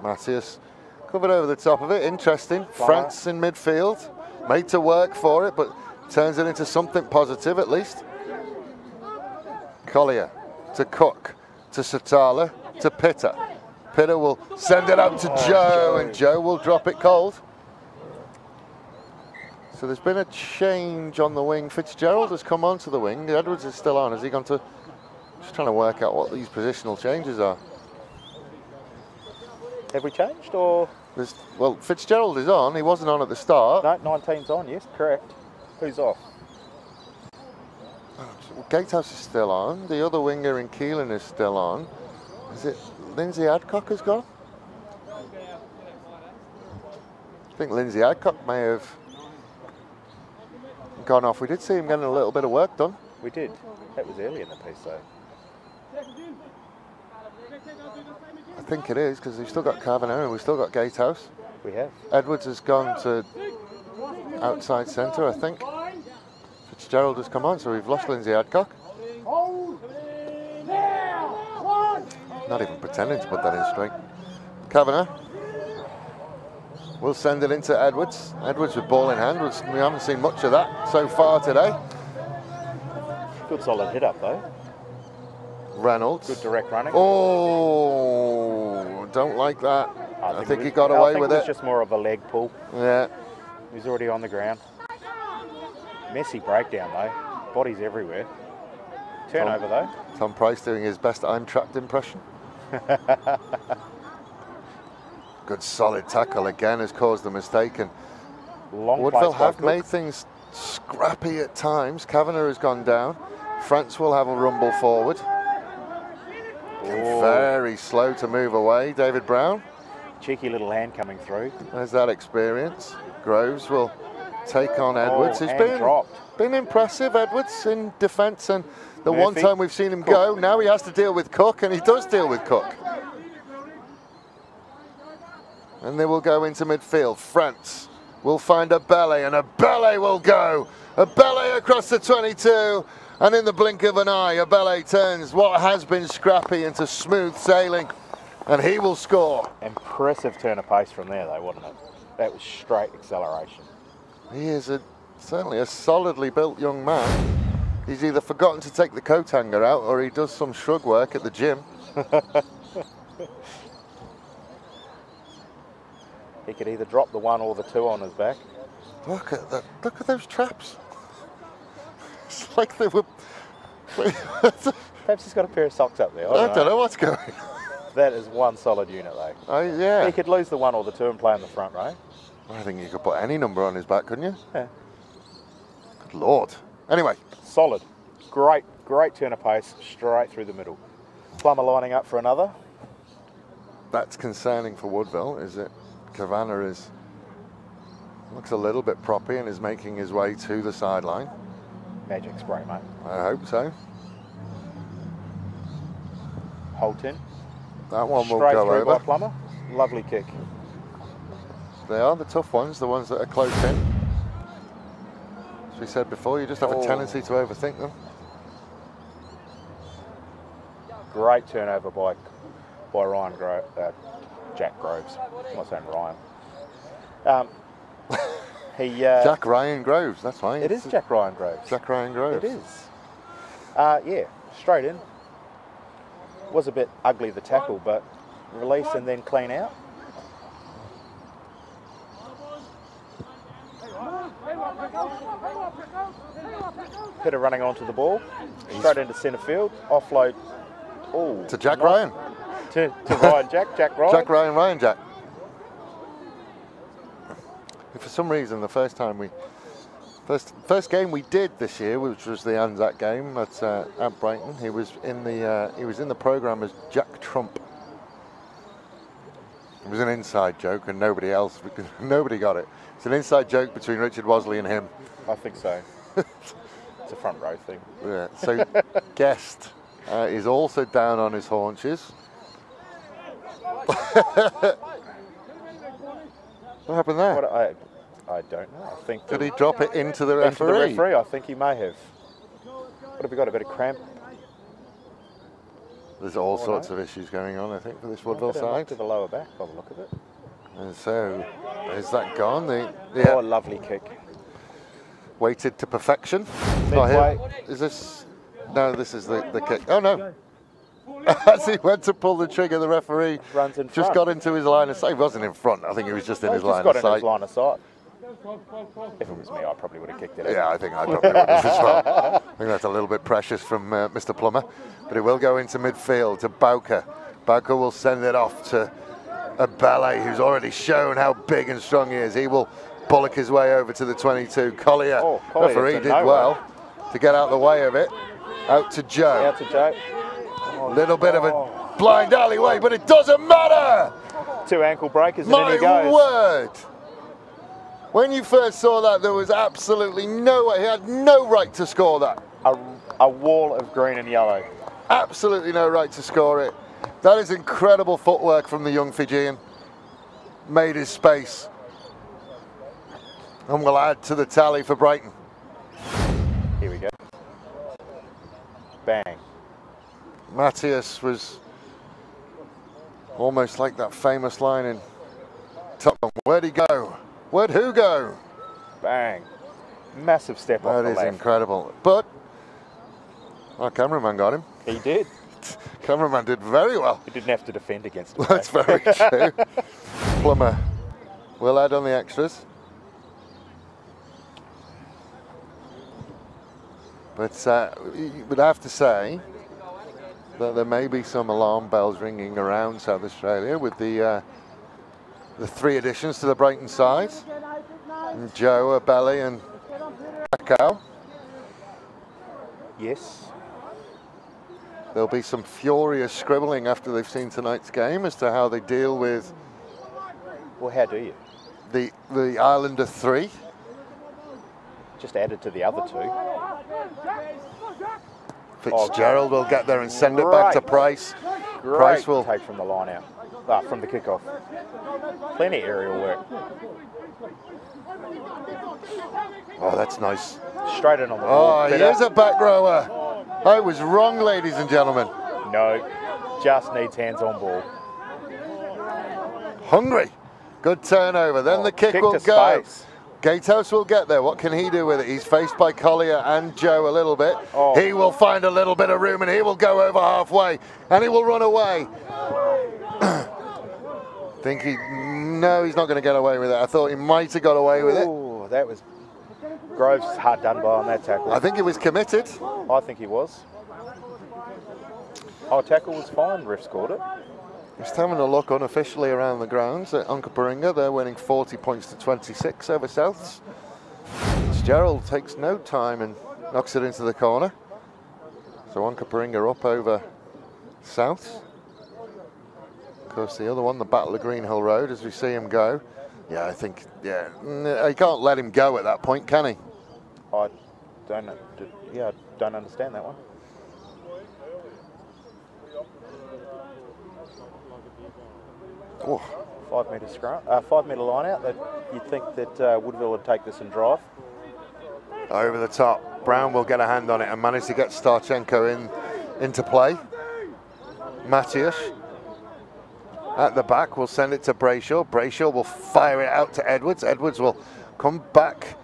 A: Matthias covered over the top of it. Interesting. France in midfield. Made to work for it, but turns it into something positive at least. Collier to Cook to Satala to Pitter. Pitter will send it out to Joe, and Joe will drop it cold. So there's been a change on the wing. Fitzgerald has come onto the wing. Edwards is still on. Has he gone to... Just trying to work out what these positional changes are.
D: Have we changed, or...?
A: Well, Fitzgerald is on. He wasn't on at the start.
D: No, 19's on, yes, correct. Who's off?
A: Gatehouse is still on. The other winger in Keelan is still on. Is it Lindsay Adcock has gone? I think Lindsay Adcock may have gone off. We did see him getting a little bit of work done.
D: We did. That was early in the piece, though.
A: I think it is, because we've still got Kavanagh and we've still got Gatehouse.
D: We have.
A: Edwards has gone to outside centre, I think. Fitzgerald has come on, so we've lost Lindsay Adcock. Not even pretending to put that in straight. Kavanagh will send it into Edwards. Edwards with ball in hand. We haven't seen much of that so far today.
D: Good solid hit up, though.
A: Reynolds.
D: Good direct running.
A: Oh, don't like that. I think he got away with it.
D: It was just more of a leg pull.
A: Yeah.
D: He's already on the ground. Messy breakdown, though. Bodies everywhere. Turnover, though.
A: Tom Price doing his best I'm trapped impression. Good solid tackle again has caused the mistake, and Woodville have made things scrappy at times. Kavanagh has gone down. France will have a rumble forward. Very slow to move away. David Brown.
D: Cheeky little hand coming through.
A: There's that experience. Groves will take on Edwards. He's been impressive, Edwards, in defence, and the one time we've seen him go, now he has to deal with Cook, and he does deal with Cook. And they will go into midfield. France will find a belly, and a belly will go. A belly across the 22, and in the blink of an eye, a belly turns what has been scrappy into smooth sailing, and he will score.
D: Impressive turn of pace from there, though, wasn't it? That was straight acceleration.
A: He is certainly a solidly built young man. He's either forgotten to take the coat hanger out, or he does some shrug work at the gym.
D: He could either drop the 1 or the 2 on his back.
A: Look at that! Look at those traps. It's like they were.
D: Perhaps he's got a pair of socks up there.
A: I don't know what's going on.
D: That is one solid unit, though.
A: Yeah.
D: He could lose the 1 or the 2 and play in the front row.
A: I think you could put any number on his back, couldn't you?
D: Yeah.
A: Good Lord. Anyway.
D: Solid. Great turn of pace, straight through the middle. Plummer lining up for another.
A: That's concerning for Woodville, is it? Kavanagh looks a little bit proppy and is making his way to the sideline.
D: Magic spray, mate.
A: I hope so.
D: Holt in.
A: That one will
D: Straight
A: go
D: through
A: over.
D: by Plummer. Lovely kick.
A: They are the tough ones, the ones that are close in. As we said before, you just have a tendency to overthink them.
D: Great turnover by Jack Groves. I'm not saying Ryan.
A: Jack Ryan Groves, that's right.
D: It is Jack Ryan Groves.
A: Jack Ryan Groves.
D: It is. Yeah, straight in. Was a bit ugly, the tackle, but release and then clean out. Hitter running onto the ball, straight into centre field, offload. Oh,
A: to Jack Ryan.
D: To Ryan Jack Ryan.
A: Jack Ryan Jack. For some reason, the first game we did this year, which was the Anzac game at Brighton, he was in the programme as Jack Trump. It was an inside joke, and nobody got it. It's an inside joke between Richard Wasley and him.
D: I think so. It's a front row thing.
A: Yeah. So Guest is also down on his haunches. What happened there?
D: I don't know. I think
A: did he drop it into the referee?
D: Into the referee, I think he may have. What have we got? A bit of cramp?
A: There's all sorts of issues going on, I think, for this Woodville side.
D: To the lower back, by the look of it.
A: And so, is that gone?
D: Oh, a lovely kick.
A: Weighted to perfection.
D: Midway.
A: Is this? No, this is the kick. Oh no! As he went to pull the trigger, the referee
D: runs in front.
A: Just got into his line of sight. He wasn't in front. I think he was just in his line of sight.
D: Just got in his line of sight. If it was me, I probably would have kicked it.
A: Yeah, I think I probably would have as well. I think that's a little bit precious from Mr. Plummer, but it will go into midfield to Bowker. Bowker will send it off to Abele, who's already shown how big and strong he is. He will bollock his way over to the 22. Collier, referee did well to get out the way of it. Out to Joe.
D: Out to Joe.
A: Little bit of a blind alleyway, but it doesn't matter.
D: 2 ankle breakers and in he goes.
A: My word. When you first saw that, there was absolutely no way. He had no right to score that.
D: A wall of green and yellow.
A: Absolutely no right to score it. That is incredible footwork from the young Fijian. Made his space. And will add to the tally for Brighton.
D: Here we go. Bang.
A: Matthias was almost like that famous line in Top Gun. Where'd he go? Where'd who go?
D: Bang. Massive step off the left.
A: That is incredible. But our cameraman got him.
D: He did.
A: Cameraman did very well.
D: He didn't have to defend against him.
A: That's very true. Plummer will add on the extras. But you would have to say that there may be some alarm bells ringing around South Australia with the 3 additions to the Brighton side. And Joe, Abele and Pacquiao.
D: Yes.
A: There'll be some furious scribbling after they've seen tonight's game as to how they deal with...
D: Well, how do you?
A: The Islander 3.
D: Just added to the other 2.
A: Fitzgerald will get there and send it back to Price.
D: Great
A: Price will
D: take from the line out. From the kickoff. Plenty of aerial work.
A: Oh, that's nice.
D: Straight in on the ball.
A: Oh, here's a back rower. I was wrong, ladies and gentlemen.
D: No, just needs hands on ball.
A: Hungry. Good turnover. Then the kick will go.
D: Space.
A: Gatehouse will get there. What can he do with it? He's faced by Collier and Joe a little bit.
D: Oh.
A: He will find a little bit of room and he will go over halfway and he will run away. No, he's not going to get away with it. I thought he might have got away with it.
D: Oh, that was Groves hard done by on that tackle.
A: I think he was committed.
D: I think he was. Our tackle was fine. Ref scored it.
A: Just having a look unofficially around the grounds at Uncaparinga. They're winning 40 points to 26 over Souths. Fitzgerald takes no time and knocks it into the corner. So Onkaparinga up over South. Of course, the other one, the Battle of Greenhill Road, as we see him go. Yeah, I think, yeah, he can't let him go at that point, can he?
D: I don't understand that one.
A: Oh.
D: 5 metre scrum, 5 metre line out. That you'd think that Woodville would take this and drive.
A: Over the top, Brown will get a hand on it and manage to get Starchenko into play. Matthias at the back will send it to Brayshaw. Brayshaw will fire it out to Edwards. Edwards will come back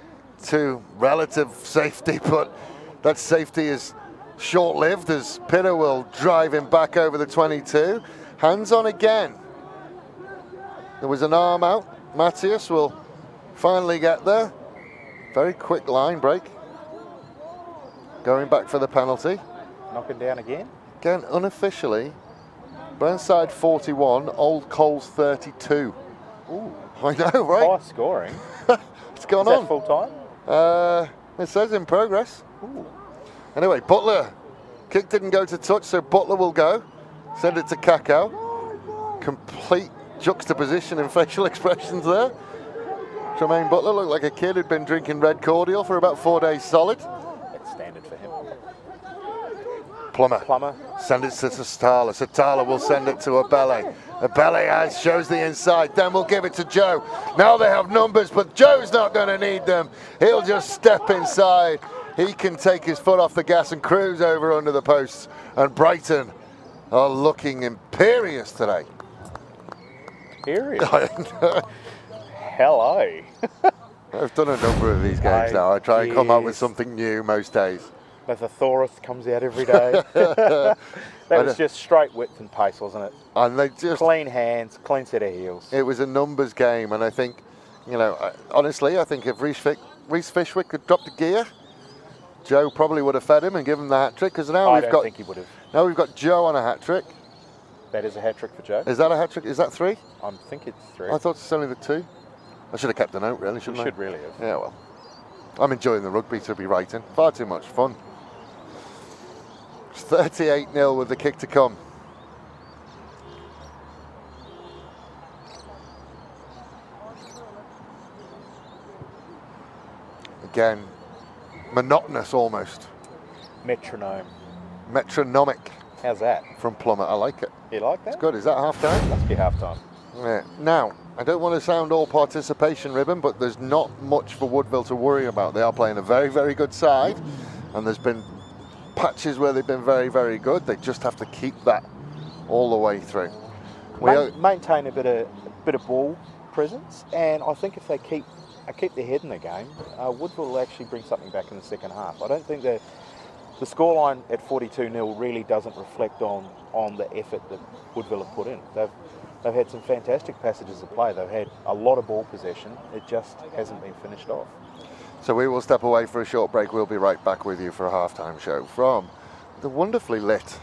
A: to relative safety, but that safety is short-lived as Pitter will drive him back over the 22. Hands on again. There was an arm out. Matthias will finally get there. Very quick line break. Going back for the penalty.
D: Knocking down again.
A: Again, unofficially, Burnside 41, Old Coles 32.
D: Ooh.
A: I know, right?
D: High scoring.
A: What's going
D: Is
A: on?
D: that full time?
A: It says in progress.
D: Ooh.
A: Anyway, Butler. Kick didn't go to touch, so Butler will go. Send it to Kakao. Complete juxtaposition in facial expressions there. Tremaine Butler looked like a kid who'd been drinking red cordial for about 4 days solid.
D: That's standard for him.
A: Plummer. Send it to Satala. Satala will send it to Abele. Abele shows the inside. Then we'll give it to Joe. Now they have numbers, but Joe's not going to need them. He'll just step inside. He can take his foot off the gas and cruise over under the posts. And Brighton are looking imperious today.
D: Imperious? Hello.
A: I've done a number of these games now. I try and come up with something new most days.
D: The Thesaurus comes out every day. That was just straight width and pace, wasn't it?
A: And they just
D: clean hands, clean set of heels.
A: It was a numbers game, and I think, you know, honestly, I think if Reece Fishwick had dropped a gear, Joe probably would have fed him and given him the hat trick. Because now
D: I don't think he would have.
A: Now we've got Joe on a hat trick.
D: That is a hat trick for Joe.
A: Is that a hat trick? Is that 3?
D: I think it's 3.
A: I thought it's only the 2. I should have kept a note, really, shouldn't I?
D: You should really have.
A: Yeah, well, I'm enjoying the rugby, to be writing. Far too much fun. It's 38-0 with the kick to come. Again, monotonous almost.
D: Metronome.
A: Metronomic.
D: How's that?
A: From Plummer. I like it.
D: You like that?
A: It's good. Is that half time?
D: Must be half time.
A: Yeah. Now, I don't want to sound all participation ribbon, but there's not much for Woodville to worry about. They are playing a very, very good side, and there's been patches where they've been very, very good. They just have to keep that all the way through.
D: Maintain a bit of ball presence, and I think if they keep their head in the game, Woodville will actually bring something back in the second half. I don't think the scoreline at 42-0 really doesn't reflect on the effort that Woodville have put in. They've had some fantastic passages of play. They've had a lot of ball possession. It just hasn't been finished off.
A: So we will step away for a short break. We'll be right back with you for a halftime show from the wonderfully lit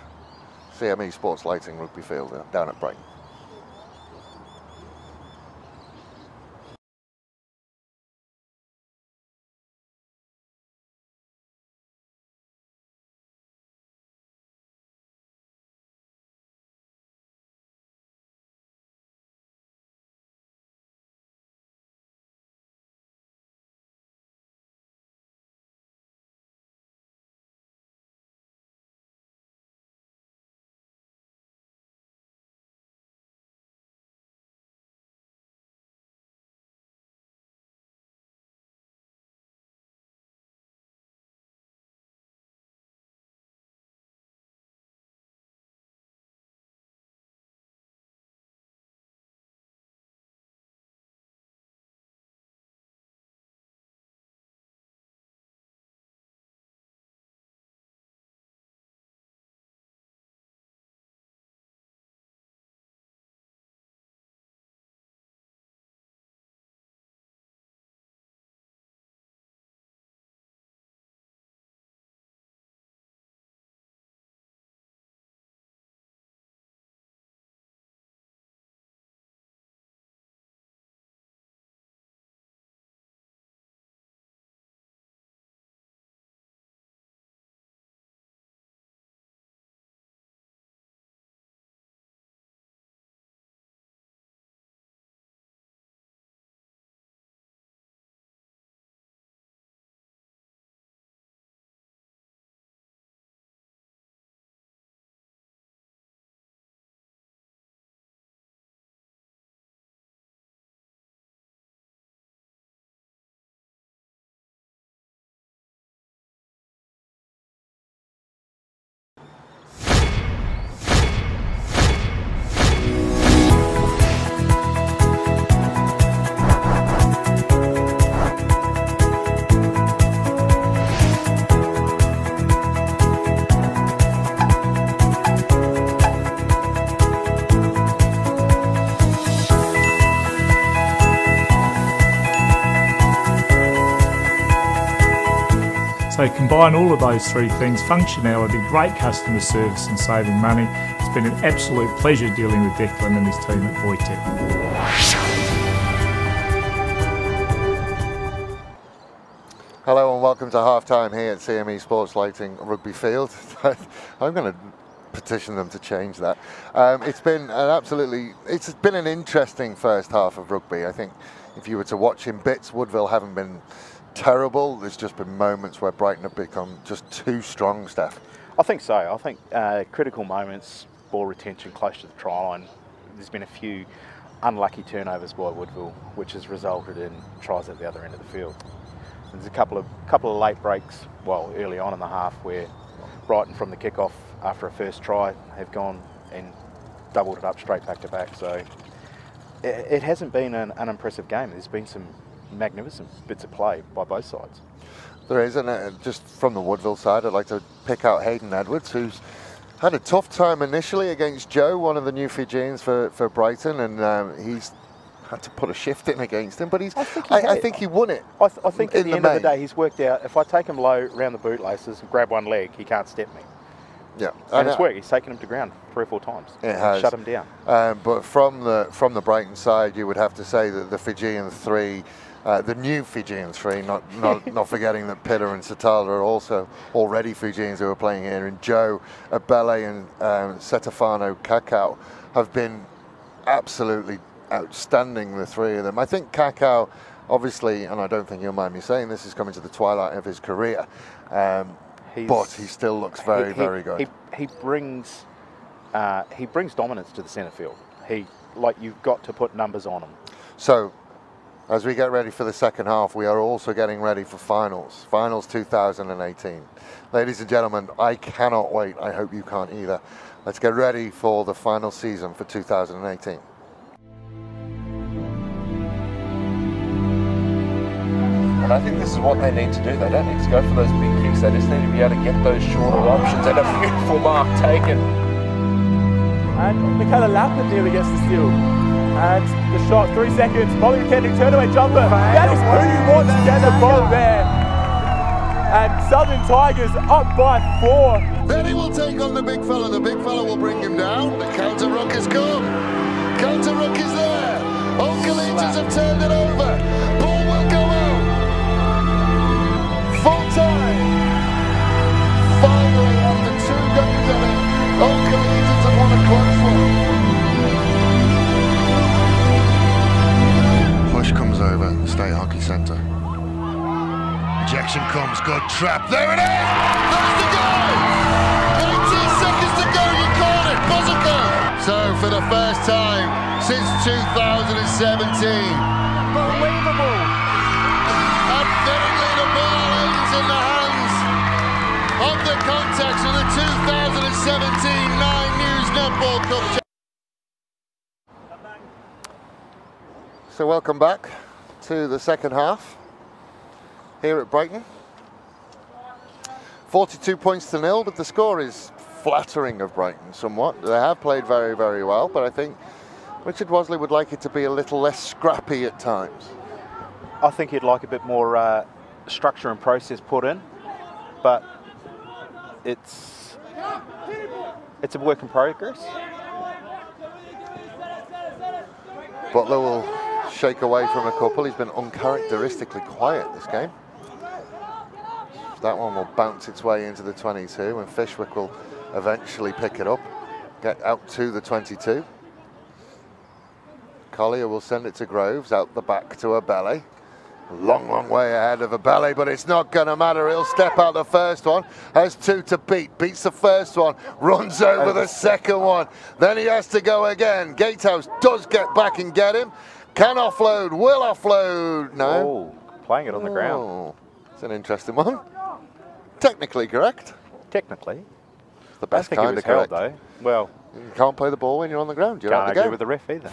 A: CME Sports Lighting Rugby Field down at Brighton.
E: So combine all of those three things: functionality, great customer service and saving money. It's been an absolute pleasure dealing with Declan and his team at Voitech.
A: Hello and welcome to halftime here at CME Sports Lighting Rugby Field. I'm going to petition them to change that. It's been an interesting first half of rugby. I think if you were to watch in bits, Woodville haven't been terrible. There's just been moments where Brighton have become just too strong, Steph.
D: I think so. I think critical moments, ball retention close to the try line. There's been a few unlucky turnovers by Woodville, which has resulted in tries at the other end of the field. There's a couple of late breaks, well, early on in the half, where Brighton from the kick-off after a first try have gone and doubled it up straight back to back. So it hasn't been an unimpressive game. There's been some magnificent bits of play by both sides.
A: There is, and just from the Woodville side, I'd like to pick out Hayden Edwards, who's had a tough time initially against Joe, one of the new Fijians for Brighton, and he's had to put a shift in against him, but I think he won it.
D: I think at the end of the day, he's worked out, if I take him low around the bootlaces and grab one leg, he can't step me.
A: Yeah,
D: and it's worked. He's taken him to ground 3 or 4 times.
A: It has.
D: Shut him down.
A: But from the Brighton side, you would have to say that the Fijian 3, the new Fijian 3, not forgetting that Pitta and Satala are also already Fijians who are playing here, and Joe, Abele and Setefano Kakao have been absolutely outstanding, the three of them. I think Kakao, obviously, and I don't think you'll mind me saying this, is coming to the twilight of his career, but he still looks very good. He
D: brings dominance to the centre field. You've got to put numbers on him.
A: So, as we get ready for the second half, we are also getting ready for finals 2018. Ladies and gentlemen, I cannot wait. I hope you can't either. Let's get ready for the final season for 2018.
F: And I think this is what they need to do. They don't need to go for those big kicks. They just need to be able to get those shorter options. And a beautiful mark taken.
C: And Michaela Lappin nearly gets the steal. And the shot, 3 seconds. Molly McKendrick, turn away jumper. That is who you want to get the ball there. And Southern Tigers up by 4.
A: Then he will take on the big fella. The big fella will bring him down. The counter ruck has come. Counter ruck is there. Old collegians have turned it over. Ball will go out. Full time. Finally, after 2 goals at it, Old Collegians have won a close one. Push comes over, State Hockey Centre. Ejection comes, good trap. There it is! There's the goal! 19 seconds to go, you call it, buzzer goal! So, for the first time since 2017.
C: Unbelievable!
A: And fittingly, the ball ends in the hands of the contacts of the 2017 Nine News Netball Cup. So welcome back to the second half here at Brighton. 42 points to 0, but the score is flattering of Brighton somewhat. They have played very, very well, but I think Richard Wasley would like it to be a little less scrappy at times.
D: I think he'd like a bit more structure and process put in, but it's a work in progress.
A: Butler will shake away from a couple. He's been uncharacteristically quiet this game. That one will bounce its way into the 22, and Fishwick will eventually pick it up, get out to the 22. Collier will send it to Groves, out the back to Abele. Long, long way ahead of Abele, but it's not going to matter. He'll step out the first one, has 2 to beat, beats the first one, runs over the second one. Then he has to go again. Gatehouse does get back and get him. Can offload, will offload. No.
D: Oh, playing it on the ground.
A: It's an interesting one. Technically correct.
D: Technically.
A: It's the best kind of correct.
D: Though. Well,
A: you can't play the ball when you're on the ground. You're
D: can't
A: out the game.
D: argue with the ref either.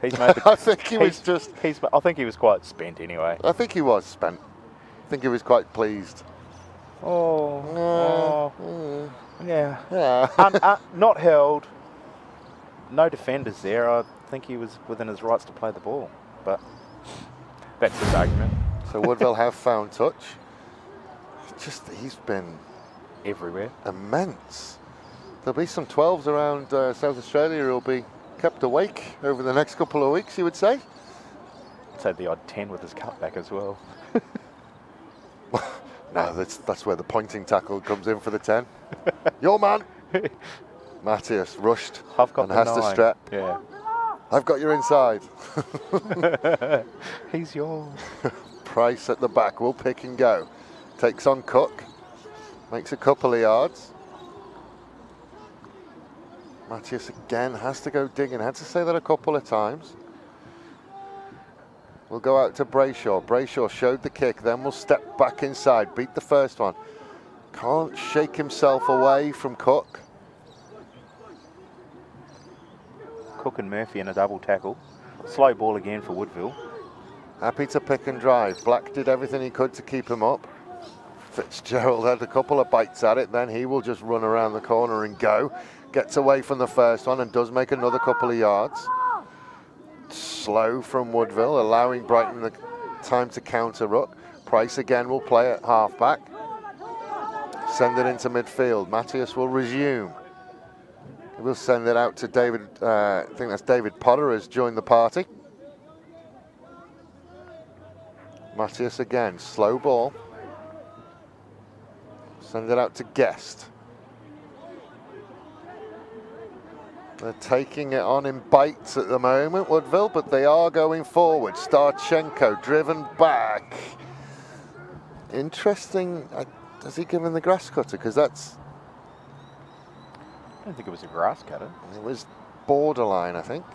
D: He's made the,
A: I think he was just...
D: I think he was quite spent anyway.
A: I think he was spent. I think he was quite pleased.
D: Yeah. Not held. No defenders there. I think he was within his rights to play the ball. But that's his argument.
A: So Woodville have found touch. he's been
D: everywhere.
A: Immense. There'll be some 12s around South Australia who'll be kept awake over the next couple of weeks, you would say?
D: I'd say the odd 10 with his cutback as well.
A: No, that's where the pointing tackle comes in for the 10. Your man. Matthias rushed and has to strap.
D: Yeah.
A: I've got your inside.
D: He's yours.
A: Price at the back will pick and go. Takes on Cook. Makes a couple of yards. Matthias again has to go digging. Had to say that a couple of times. We'll go out to Brayshaw. Brayshaw showed the kick, then we'll step back inside. Beat the first one. Can't shake himself away from Cook.
D: Cook and Murphy in a double tackle. Slow ball again for Woodville.
A: Happy to pick and drive. Black did everything he could to keep him up. Fitzgerald had a couple of bites at it, then he will just run around the corner and go. Gets away from the first one and does make another couple of yards. Slow from Woodville, allowing Brighton the time to counter ruck. Price again will play at halfback. Send it into midfield. Matthias will resume. He will send it out to David, I think that's David Potter has joined the party. Matthias again, slow ball. Send it out to Guest. They're taking it on in bites at the moment, Woodville, but they are going forward. Starchenko driven back. Interesting. Has he given the grass cutter? Because that's...
D: I don't think it was a grass cutter.
A: It was borderline, I think.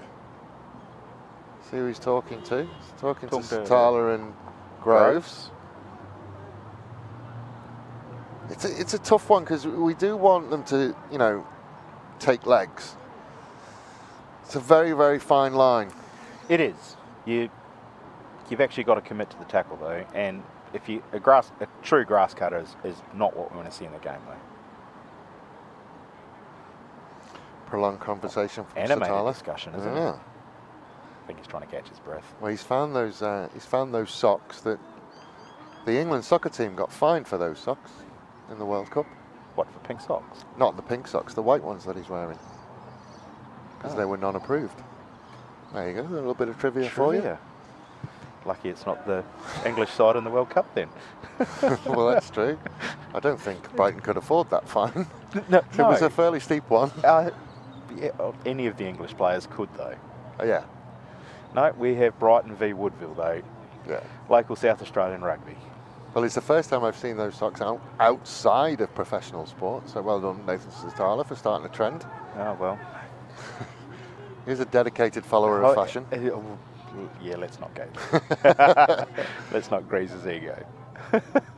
A: See who he's talking to. He's talking to Satala and Groves. It's a tough one because we do want them to, you know, take legs. It's a very, very fine line.
D: It is. You've actually got to commit to the tackle though, and if you a true grass cutter is not what we want to see in the game though.
A: Prolonged conversation from
D: Animated
A: Satala.
D: discussion, isn't it? I think he's trying to catch his breath.
A: Well, he's found those socks that the England soccer team got fined for those socks in the World Cup.
D: What, for pink socks?
A: Not the pink socks, the white ones that he's wearing. Because they were non-approved. There you go, a little bit of trivia for you.
D: Lucky it's not the English side in the World Cup then.
A: Well, that's true. I don't think Brighton could afford that fine.
D: No,
A: It was a fairly steep one.
D: Yeah, any of the English players could though.
A: Yeah.
D: No, we have Brighton v Woodville though.
A: Yeah.
D: Local South Australian rugby.
A: Well, it's the first time I've seen those socks outside of professional sport. So well done, Nathan Satala, for starting a trend.
D: Oh well.
A: He's a dedicated follower of fashion.
D: Yeah, let's not go there. Let's not graze his ego.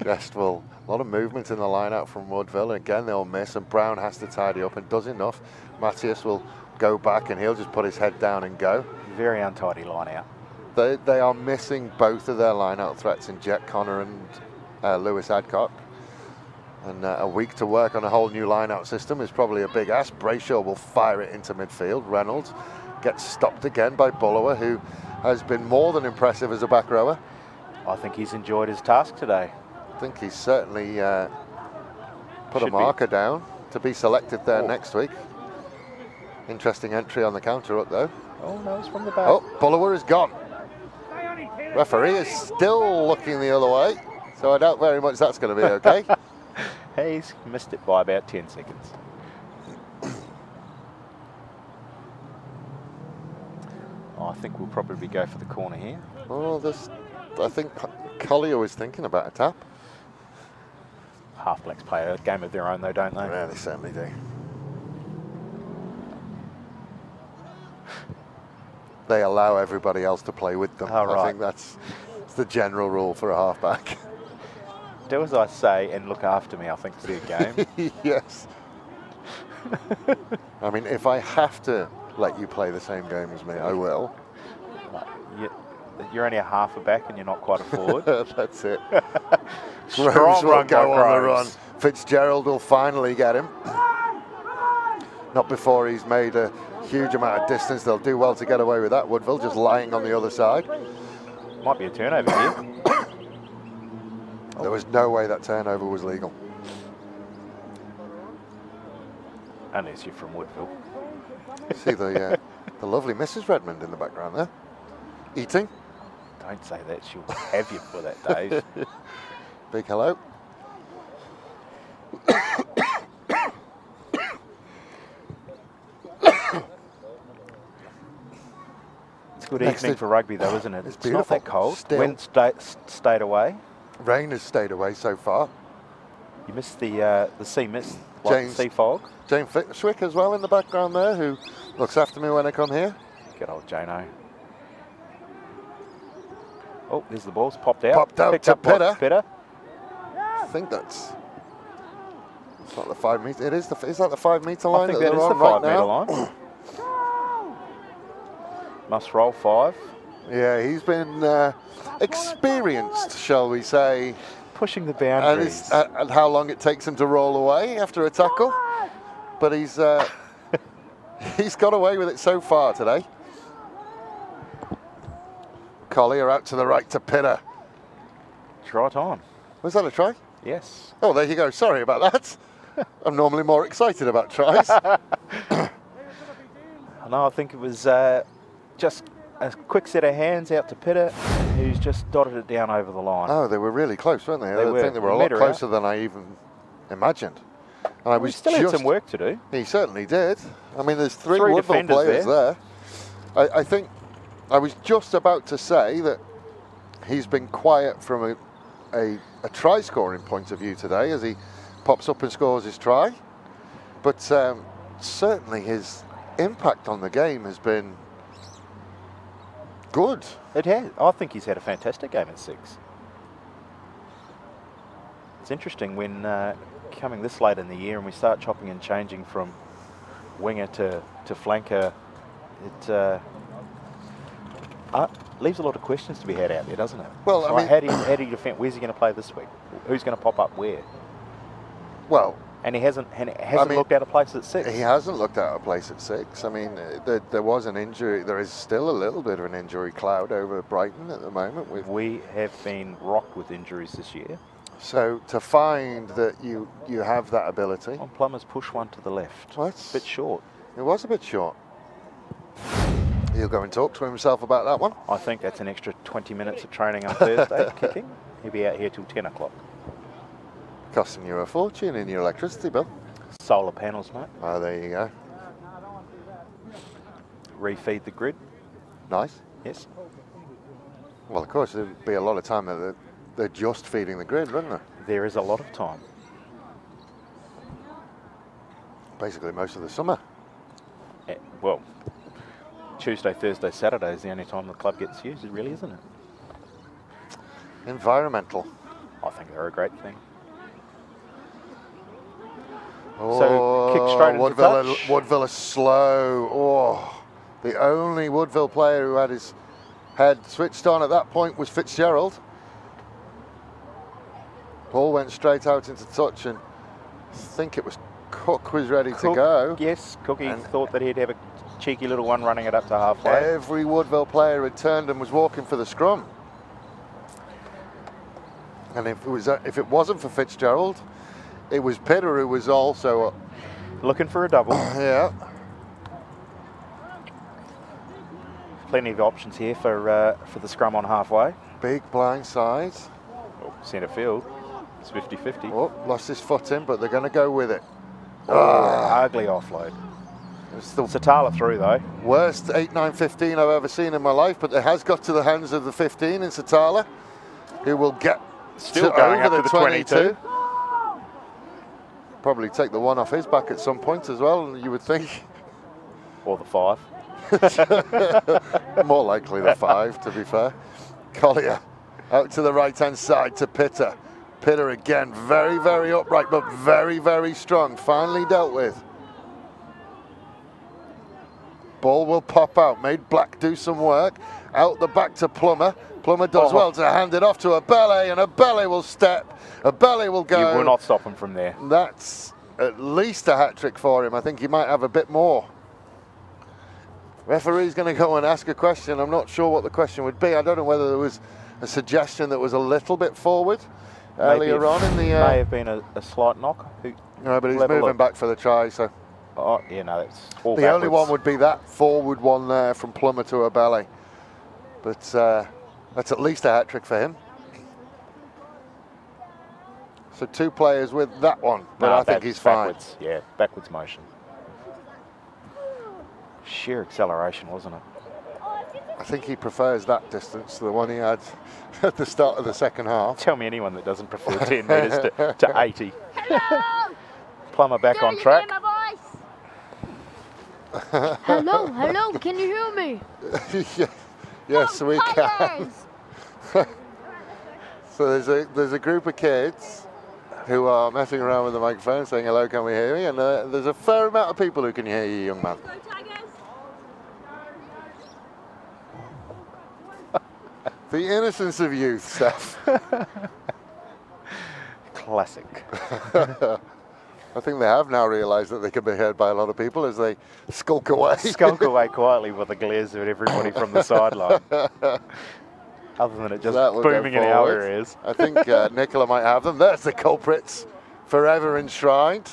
A: Just a lot of movement in the line out from Woodville. Again, they'll miss, and Brown has to tidy up and does enough. Matthias will go back and he'll just put his head down and go.
D: Very untidy line out.
A: They are missing both of their line-out threats in Jet Connor and Lewis Adcock. And a week to work on a whole new line-out system is probably a big ask. Brayshaw will fire it into midfield. Reynolds gets stopped again by Bullower, who has been more than impressive as a back rower.
D: I think he's enjoyed his task today.
A: I think he's certainly put a marker down to be selected there next week. Interesting entry on the counter-up, though.
D: Oh, no, it's from the back.
A: Oh, Bullower is gone. Referee is still looking the other way, so I doubt very much that's going to be okay.
D: He's missed it by about 10 seconds. I think we'll probably go for the corner here.
A: Oh, I think Collier was thinking about a tap.
D: Half Blacks play a game of their own though, don't they?
A: Yeah, they certainly do. They allow everybody else to play with them.
D: Oh, right.
A: I think that's the general rule for a halfback.
D: Do as I say and look after me, I think is their game.
A: Yes. I mean, if I have to let you play the same game as me, I will.
D: You're only a half a back and you're not quite a forward.
A: That's it.
D: Strong
A: will
D: run
A: go
D: by
A: on the run.
D: Groves.
A: Fitzgerald will finally get him. Not before he's made a huge amount of distance. They'll do well to get away with that. Woodville just lying on the other side.
D: Might be a turnover here.
A: There was no way that turnover was legal.
D: Unless you're from Woodville.
A: See the lovely Mrs. Redmond in the background there, eating.
D: Don't say that, she'll have you for that, Dave.
A: Big hello.
D: It's a good evening for rugby though, isn't it?
A: It's
D: not that cold.
A: Still.
D: Wind stayed away.
A: Rain has stayed away so far.
D: You missed the sea mist, like sea fog.
A: Jane Fitchwick as well in the background there, who looks after me when I come here.
D: Good old Jano. Oh, there's the balls popped out.
A: Popped out
D: Picked
A: to
D: up by
A: Pitter.
D: Pitter.
A: I think it's not the 5 metre. It is the. Is that the 5 metre line?
D: I think
A: that
D: that is
A: they're
D: the
A: on
D: 5 metre line. Must roll 5.
A: Yeah, he's been experienced, shall we say,
D: pushing the boundaries.
A: And how long it takes him to roll away after a tackle. But he's he's got away with it so far today. Collier out to the right to Pitter.
D: Try time.
A: Was that a try?
D: Yes.
A: Oh, there you go. Sorry about that. I'm normally more excited about tries.
D: No, I think it was just a quick set of hands out to Pitter, who's just dotted it down over the line.
A: Oh, they were really close, weren't they?
D: They
A: I
D: were.
A: think they were a lot closer than I even imagined. And I was
D: still had some work to do.
A: He certainly did. I mean, there's three Woodville players there. I think I was just about to say that he's been quiet from a try scoring point of view today as he pops up and scores his try. But certainly his impact on the game has been good.
D: It has. I think he's had a fantastic game at 6. It's interesting when coming this late in the year and we start chopping and changing from winger to flanker, it leaves a lot of questions to be had out there, doesn't it?
A: Well,
D: so
A: I mean,
D: how do you defend? Where's he going to play this week? Who's going to pop up where?
A: Well,
D: and he hasn't looked out of place at 6.
A: He hasn't looked out of place at 6. I mean, there was an injury. There is still a little bit of an injury cloud over Brighton at the moment.
D: We have been rocked with injuries this year.
A: So to find that you have that ability.
D: On Plummer's push one to the left.
A: Well,
D: it's a bit short.
A: It was a bit short. He'll go and talk to himself about that one.
D: I think that's an extra 20 minutes of training on Thursday, kicking. He'll be out here till 10 o'clock.
A: Costing you a fortune in your electricity bill.
D: Solar panels, mate.
A: Oh, there you go.
D: Refeed the grid.
A: Nice.
D: Yes.
A: Well, of course, there'd be a lot of time that they're just feeding the grid, wouldn't there?
D: There is a lot of time.
A: Basically most of the summer.
D: Well, Tuesday, Thursday, Saturday is the only time the club gets used, really, isn't it?
A: Environmental.
D: I think they're a great thing.
A: Oh,
D: so kick straight into touch.
A: Woodville is slow. Oh, the only Woodville player who had his head switched on at that point was Fitzgerald. Ball went straight out into touch, and I think it was Cook was ready to go.
D: Yes, Cookie thought that he'd have a cheeky little one running it up to halfway.
A: Every Woodville player had turned and was walking for the scrum. And if it wasn't for Fitzgerald, it was Pitter who was also
D: looking for a double.
A: Yeah.
D: Plenty of options here for the scrum on halfway.
A: Big blind side.
D: Oh, centre field. It's 50-50.
A: Oh, lost his foot in, but they're going to go with it.
D: Ugly offload.
A: It's the
D: Satala through though.
A: Worst 8-9-15 I've ever seen in my life, but it has got to the hands of the 15 in Satala, who will get
D: still going
A: over
D: up
A: the
D: to the 22.
A: Probably take the one off his back at some point as well, you would think.
D: Or the 5.
A: More likely the 5, to be fair. Collier out to the right-hand side to Pitter. Pitter again, very, very upright, but very, very strong. Finally dealt with. Ball will pop out. Made Black do some work. Out the back to Plummer. Plummer does well to hand it off to Abele, and Abele will step. Abele will go.
D: You will not stop him from there.
A: That's at least a hat-trick for him. I think he might have a bit more. Referee's going to go and ask a question. I'm not sure what the question would be. I don't know whether there was a suggestion that was a little bit forward. earlier on in the...
D: may have been a slight knock.
A: No, but he's moving back for the try, so...
D: Oh, yeah, no, that's all
A: the
D: backwards.
A: only one would be that forward one there from Plummer to Abele. But that's at least a hat-trick for him. So 2 players with that one, but I think he's
D: backwards.
A: fine.
D: Yeah, backwards motion. Sheer acceleration, wasn't it?
A: I think he prefers that distance to the one he had at the start of the second half.
D: Tell me anyone that doesn't prefer 10 metres to 80. Hello! Plummer back on track.
G: Hello, hello, can you hear me?
A: Yes, we can. So there's a group of kids who are messing around with the microphone saying, hello, can we hear you? And there's a fair amount of people who can hear you, young man. The innocence of youth, Seth.
D: Classic.
A: I think they have now realised that they can be heard by a lot of people as they skulk away.
D: Skulk away quietly with the glares of everybody from the sideline. Other than it just booming in our ears.
A: I think Nicola might have them. There's the culprits, forever enshrined.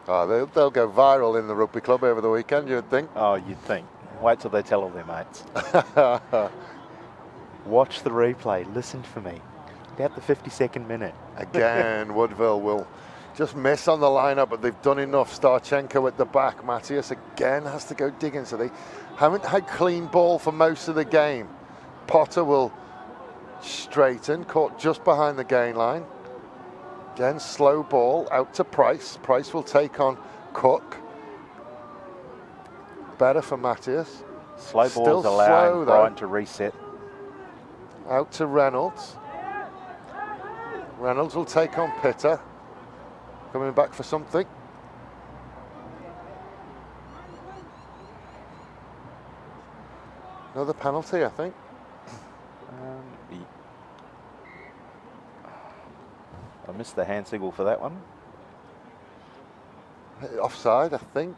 A: Oh, they'll go viral in the rugby club over the weekend, you'd think.
D: Oh, you'd think. Wait till they tell all their mates. Watch the replay. Listen for me. About the 52nd minute.
A: Again, Woodville will just miss on the lineup, but they've done enough. Starchenko at the back. Matthias again has to go digging, so they haven't had clean ball for most of the game. Potter will straighten, caught just behind the gain line. Again, slow ball out to Price. Price will take on Cook. Better for Matthias.
D: Slow ball's allowing Brighton to reset.
A: Out to Reynolds. Reynolds will take on Pitter. Coming back for something. Another penalty, I think.
D: I missed the hand signal for that one.
A: Offside, I think.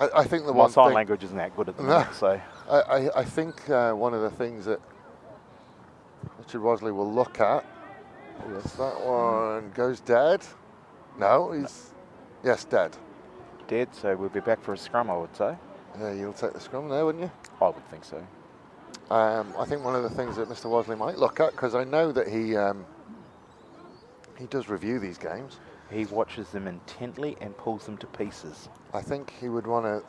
A: I think the
D: My
A: one
D: sign
A: thing,
D: language isn't that good at the minute, so.
A: I think one of the things that Richard Wosley will look at is that one goes dead. No, he's, yes, dead.
D: Dead, so we'll be back for a scrum, I would say.
A: Yeah, you'll take the scrum there, wouldn't you?
D: I would think so.
A: I think one of the things that Mr. Wosley might look at, because I know that he does review these games.
D: He watches them intently and pulls them to pieces.
A: I think he would want to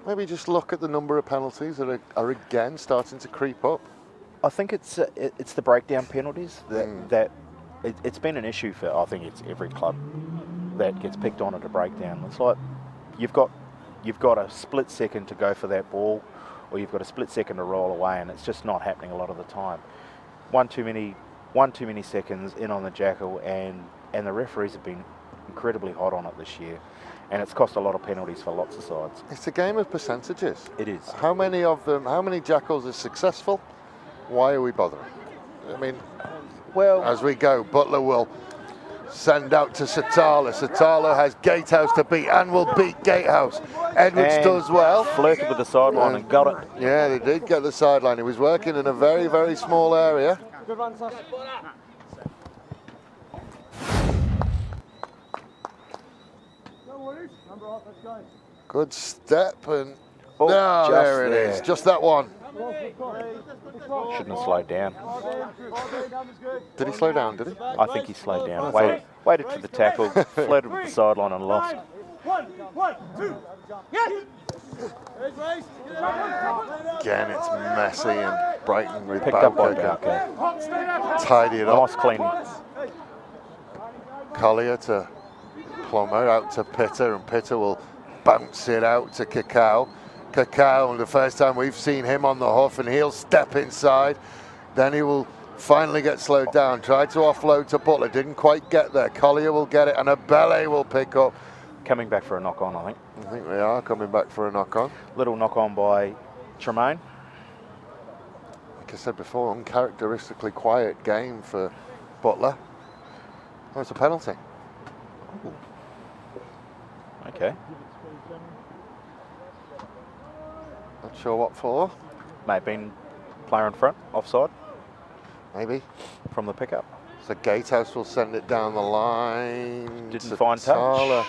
A: maybe just look at the number of penalties that are again starting to creep up.
D: I think it's the breakdown penalties that it's been an issue for, I think it's every club that gets picked on at a breakdown. It's like you've got a split second to go for that ball, or you've got a split second to roll away, and it's just not happening a lot of the time. One too many seconds in on the jackal, and the referees have been incredibly hot on it this year, and it's cost a lot of penalties for lots of sides.
A: It's a game of percentages.
D: It is.
A: How many jackals are successful? Why are we bothering? I mean, well, as we go, Butler will send out to Satala. Satala has Gatehouse to beat and will beat Gatehouse. Edwards does well.
D: Flirted with the sideline and got it.
A: Yeah, they did get the sideline. He was working in a very, very small area.
C: Good run, Sash. No worries. Number off, let's go.
A: Good step and
D: there
A: it is. Just that one.
D: Shouldn't have slowed down.
A: Did he slow down, did he?
D: I think he slowed down. Waited for the tackle, flirted with the sideline and lost.
C: 1, 2, yes!
A: Again, it's messy and Brighton with
D: Picked up by
A: Bowker.
D: Bowker.
A: Tidy it up.
D: Nice clean.
A: Collier to Plummer, out to Pitter, and Pitter will bounce it out to Cacao. Cacao, the first time we've seen him on the hoof, and he'll step inside. Then he will finally get slowed down. Tried to offload to Butler, didn't quite get there. Collier will get it, and Abele will pick up.
D: Coming back for a knock-on, I think.
A: I think they are coming back for a knock-on.
D: Little knock-on by Tremaine.
A: Like I said before, uncharacteristically quiet game for Butler. Oh, it's a penalty.
D: Okay.
A: Not sure what for.
D: May have been player in front, offside.
A: Maybe.
D: From the pickup.
A: So Gatehouse will send it down the line.
D: Didn't find touch.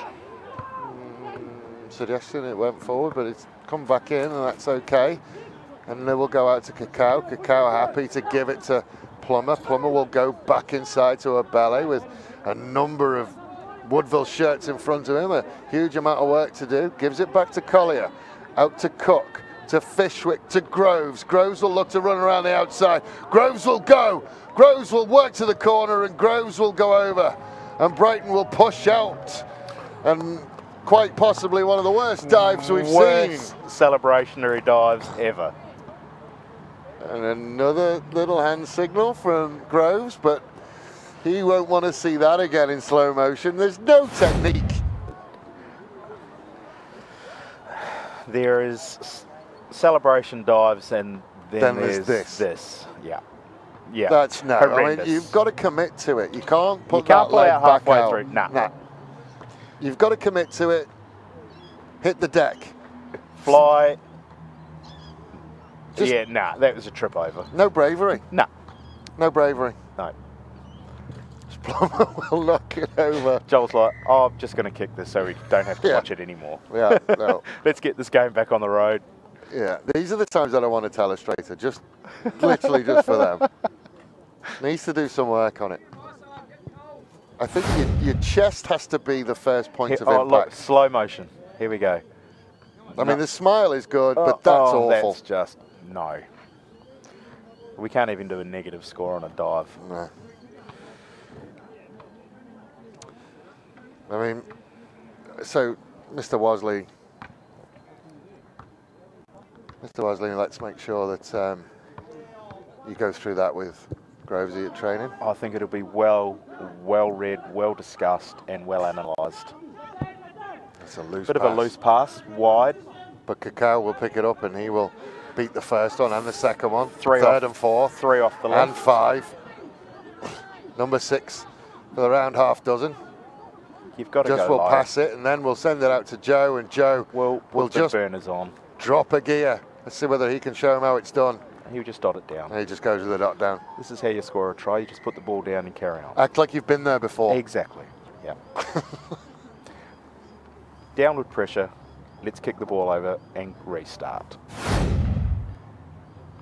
A: Suggesting it went forward, but it's come back in, and that's okay. And then we'll go out to Cacao. Cacao happy to give it to Plummer. Plummer will go back inside to Abele with a number of Woodville shirts in front of him. A huge amount of work to do. Gives it back to Collier. Out to Cook. To Fishwick. To Groves. Groves will look to run around the outside. Groves will go. Groves will work to the corner, and Groves will go over. And Brighton will push out. And quite possibly one of the worst dives we've seen.
D: Celebrationary dives ever.
A: And another little hand signal from Groves, but he won't want to see that again in slow motion. There's no technique.
D: There is celebration dives, and then there's
A: this.
D: Yeah. Yeah.
A: That's no.
D: Horrendous.
A: I mean, you've got to commit to it. You can't put
D: you can't
A: that
D: pull
A: leg
D: out
A: back
D: halfway
A: out.
D: through. Nah.
A: You've got to commit to it. Hit the deck.
D: Fly.
A: Just
D: yeah, nah, that was a trip over.
A: No bravery.
D: Nah.
A: No bravery.
D: No.
A: Plummer will knock it over.
D: Joel's like, oh, I'm just going to kick this so we don't have to watch it anymore.
A: Yeah, no.
D: Let's get this game back on the road.
A: Yeah, these are the times that I want to tell a straighter, just literally just for them. Needs to do some work on it. I think your chest has to be the first point of impact.
D: Look, slow motion. Here we go.
A: I mean, the smile is good, but that's awful.
D: That's just, no. We can't even do a negative score on a dive.
A: No. I mean, so Mr. Wasley, let's make sure that you go through that with Grovesy at training.
D: I think it'll be well read, well discussed, and well analysed.
A: It's a loose
D: bit
A: pass.
D: of a loose pass, wide.
A: But Cacao will pick it up, and he will beat the first one and the second one.
D: Third
A: and fourth.
D: 3 off the left.
A: And 5. Number 6 for the round half dozen.
D: You've got to
A: just
D: go
A: will
D: live.
A: Pass it, and then we'll send it out to Joe, and Joe
D: will
A: just
D: burners on.
A: Drop a gear. Let's see whether he can show him how it's done.
D: He'll just dot it down.
A: And he just goes with the dot down.
D: This is how you score a try. You just put the ball down and carry on.
A: Act like you've been there before.
D: Exactly. Yeah. Downward pressure. Let's kick the ball over and restart.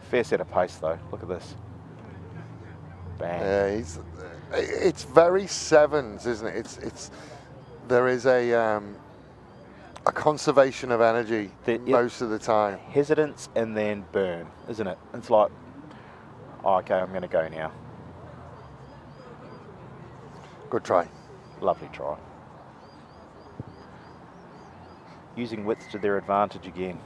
D: Fair set of pace though. Look at this. Bang.
A: Yeah, it's very sevens, isn't it? There is a conservation of energy most of the time.
D: Hesitance and then burn, isn't it? It's like, oh, okay, I'm going to go now.
A: Good try.
D: Lovely try. Using width to their advantage again.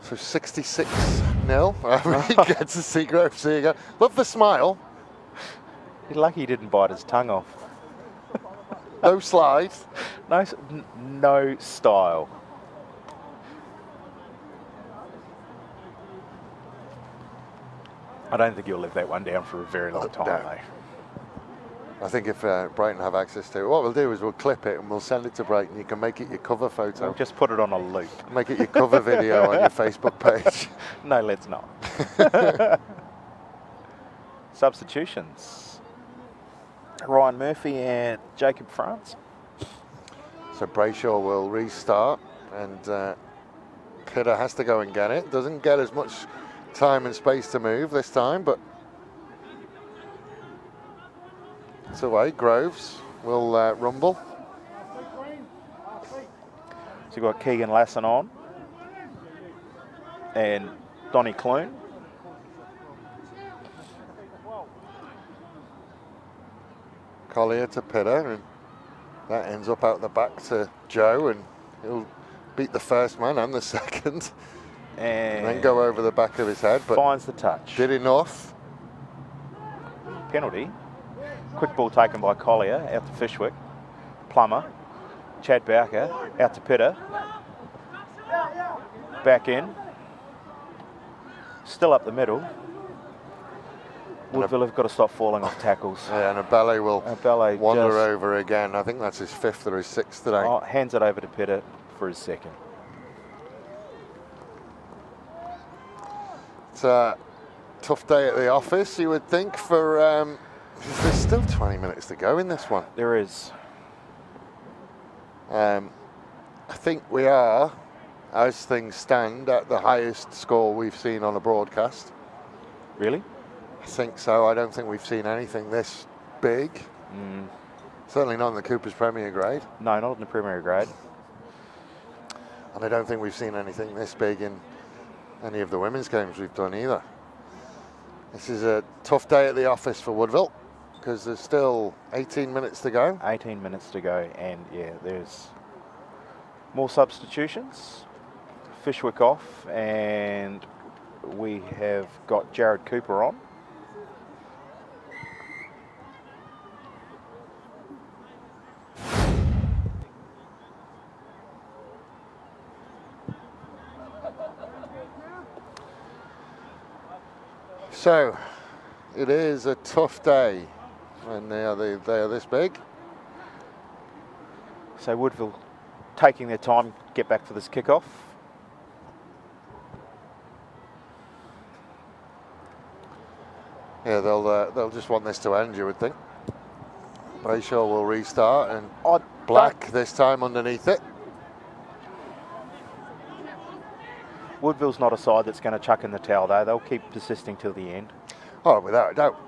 A: So 66-0. He gets a secret. See you go. Love the smile.
D: He's lucky he didn't bite his tongue off.
A: No slide.
D: No style. I don't think you'll live that one down for a very long time, though.
A: I think if Brighton have access to it, what we'll do is we'll clip it and we'll send it to Brighton. You can make it your cover photo.
D: We'll just put it on a loop.
A: Make it your cover video on your Facebook page.
D: No, let's not. Substitutions. Ryan Murphy and Jacob France.
A: So Brayshaw will restart, and Kidder has to go and get it. Doesn't get as much time and space to move this time, but it's away. Groves will rumble.
D: So you've got Keegan Lasson on and Donnie Clune.
A: Collier to Pitter, and that ends up out the back to Joe, and he'll beat the first man and the second. And then go over the back of his head, but
D: finds the touch.
A: Did enough.
D: Penalty. Quick ball taken by Collier out to Fishwick. Plummer. Chad Bowker out to Pitter. Back in. Still up the middle. Woodville have got to stop falling off tackles.
A: Yeah, and Abele will wander over again. I think that's his 5th or his 6th today.
D: Oh, hands it over to Pitter. for his second.
A: It's a tough day at the office, you would think, for... there's still 20 minutes to go in this one.
D: There is.
A: I think we are, as things stand, at the highest score we've seen on a broadcast.
D: Really?
A: I think so. I don't think we've seen anything this big. Certainly not in the Cooper's Premier Grade.
D: No, not in the Premier Grade.
A: And I don't think we've seen anything this big in any of the women's games we've done either. This is a tough day at the office for Woodville because there's still 18 minutes to go.
D: 18 minutes to go, and yeah, there's more substitutions. Fishwick off, and we have got Jared Cooper on.
A: So, it is a tough day when they are this big.
D: So Woodville taking their time to get back for this kickoff.
A: Yeah, they'll just want this to end, you would think. Brayshaw will restart, and Black this time underneath it.
D: Woodville's not a side that's going to chuck in the towel, though. They'll keep persisting till the end.
A: Oh, without a doubt.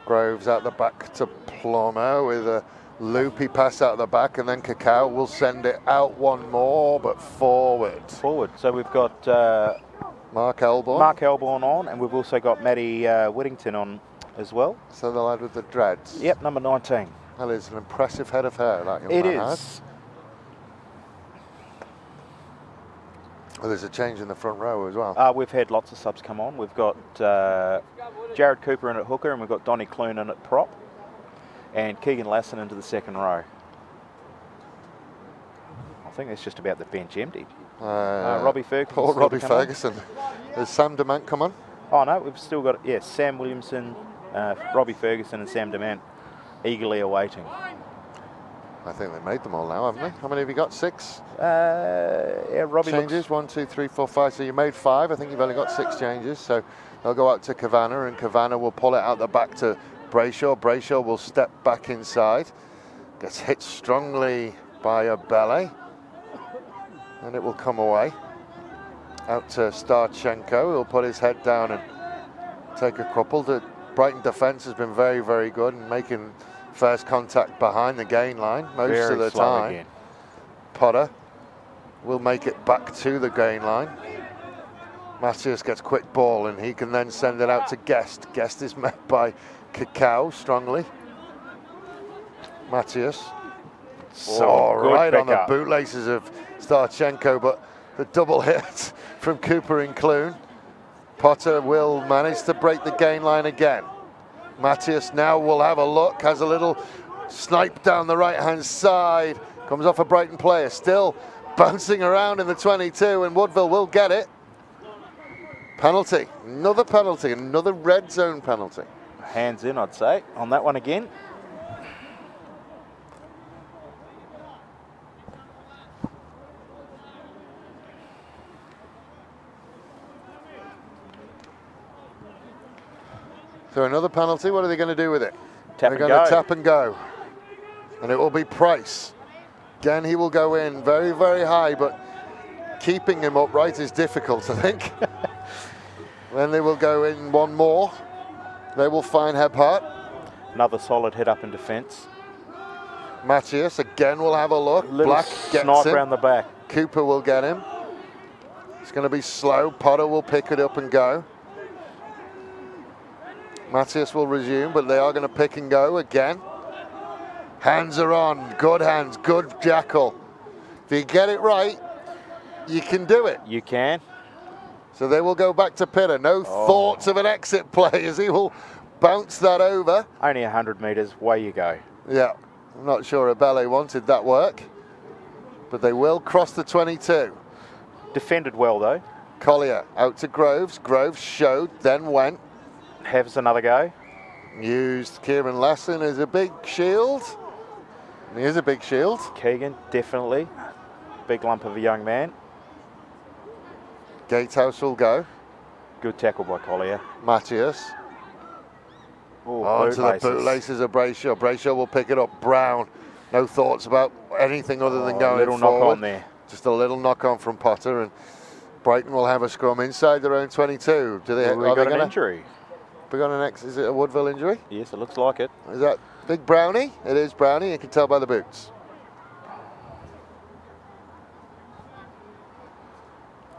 A: Groves out the back to Plummer with a loopy pass out the back, and then Cacao will send it out one more, but forward.
D: Forward. So we've got
A: Mark Elborn.
D: Mark Elborn on, and we've also got Maddie Whittington on as well.
A: So the lad with the dreads.
D: Yep, number 19.
A: That is an impressive head of hair, that young
D: It
A: man
D: is.
A: has. Well, there's a change in the front row as well.
D: We've had lots of subs come on. We've got Jared Cooper in at hooker, and we've got Donnie Clune in at prop, and Keegan Lassen into the second row. I think that's just about the bench empty. Robbie Ferguson.
A: Poor Robbie Ferguson. Has Sam Demant come on?
D: Oh no, we've still got, yes, Sam Williamson, Robbie Ferguson and Sam Demant eagerly awaiting.
A: I think they've made them all now, haven't they? How many have you got? 6?
D: Yeah, Robbie
A: changes. 1, 2, 3, 4, 5. So you made 5. I think you've only got 6 changes. So they'll go out to Kavanagh, and Kavanagh will pull it out the back to Brayshaw. Brayshaw will step back inside. Gets hit strongly by Abele, and it will come away. Out to Starchenko. He'll put his head down and take a couple. The Brighton defence has been very, very good in making first contact behind the gain line most of the time. Again. Potter will make it back to the gain line. Matthias gets quick ball, and he can then send it out to Guest. Guest is met by Cacao strongly. Matthias. Right on the bootlaces of Starchenko, but the double hit from Cooper and Clune. Potter will manage to break the gain line again. Matthias now will have a look, has a little snipe down the right-hand side. Comes off a Brighton player, still bouncing around in the 22, and Woodville will get it. Penalty, another red zone penalty.
D: Hands in, I'd say, on that one again.
A: So another penalty, what are they going to do with it?
D: They're
A: going to tap and go. And it will be Price. Again, he will go in very, very high, but keeping him upright is difficult, I think. Then they will go in one more. They will find Hebhart.
D: Another solid hit up in defence.
A: Matthias again will have a look.
D: Little
A: Black gets
D: snipe
A: him.
D: around the back.
A: Cooper will get him. It's going to be slow. Potter will pick it up and go. Matthias will resume, but they are going to pick and go again. Hands are on. Good hands. Good jackal. If you get it right, you can do it.
D: You can.
A: So they will go back to Pitter. No thoughts of an exit play as he will bounce that over.
D: Only 100 metres. Away you go.
A: Yeah. I'm not sure Abele wanted that work, but they will cross the 22.
D: Defended well, though.
A: Collier out to Groves. Groves showed, then went.
D: Has another go.
A: Used Kieran Lassen as a big shield. He is a big shield.
D: Keegan, definitely. Big lump of a young man.
A: Gatehouse will go.
D: Good tackle by Collier.
A: Matthias.
D: Oh,
A: to the bootlaces of Brayshaw. Brayshaw will pick it up. Brown. No thoughts about anything other than going
D: little
A: forward.
D: knock on there.
A: Just a little knock on from Potter, and Brighton will have a scrum inside their own 22. Do they?
D: We got an injury.
A: We got an Is it a Woodville injury?
D: Yes, it looks like it.
A: Is that Big Brownie? It is Brownie. You can tell by the boots.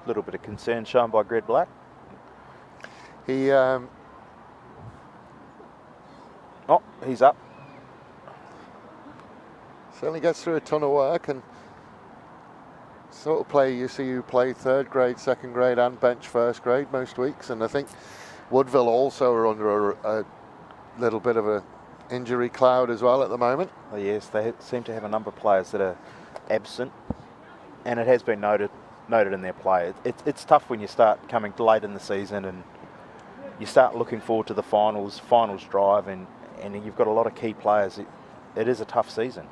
D: A little bit of concern shown by Greg Black.
A: He.
D: Oh, he's up.
A: Certainly gets through a ton of work, and sort of play you see you play third grade, second grade, and bench first grade most weeks, and I think Woodville also are under a little bit of a injury cloud as well at the moment.
D: Oh, yes, they seem to have a number of players that are absent, and it has been noted in their play. It's tough when you start coming late in the season and you start looking forward to the finals drive, and you've got a lot of key players. It is a tough season,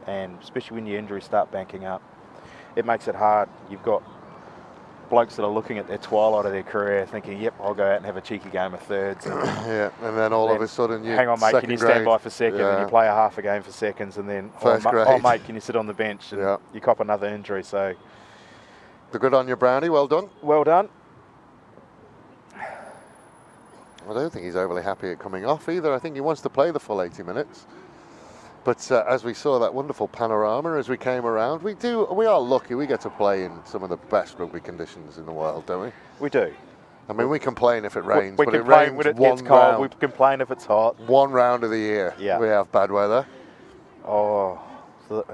D: and especially when your injuries start banking up, it makes it hard. You've got blokes that are looking at their twilight of their career thinking, yep, I'll go out and have a cheeky game of thirds. And
A: yeah, and then all of a sudden you
D: hang on, mate, can you stand by for second? And you play a half a game for seconds, and then, oh, mate, can you sit on the bench? And you cop another injury. So,
A: the good on your Brownie, well done.
D: Well done.
A: I don't think he's overly happy at coming off either. I think he wants to play the full 80 minutes. But as we saw that wonderful panorama as we came around, we are lucky. We get to play in some of the best rugby conditions in the world, don't we?
D: We do.
A: I mean, we complain if it rains,
D: we
A: but it
D: complain
A: rains
D: when it
A: one
D: gets cold.
A: round.
D: We complain if it's hot.
A: One round of the year, we have bad weather.
D: Oh,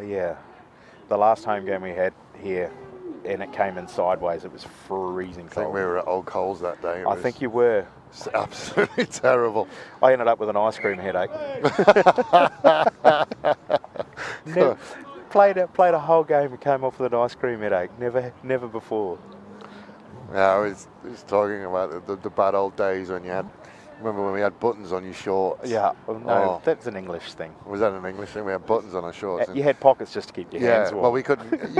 D: yeah. The last home game we had here, and it came in sideways, it was freezing cold.
A: I think we were at Old Coles that day.
D: I think you were.
A: It's absolutely terrible.
D: I ended up with an ice cream headache. Played a whole game and came off with an ice cream headache. Never before.
A: Yeah, I was talking about the bad old days when you had. Remember when we had buttons on your shorts?
D: Yeah, no, that's an English thing.
A: Was that an English thing? We had buttons on our shorts.
D: You had pockets just to keep your hands warm.
A: Well, you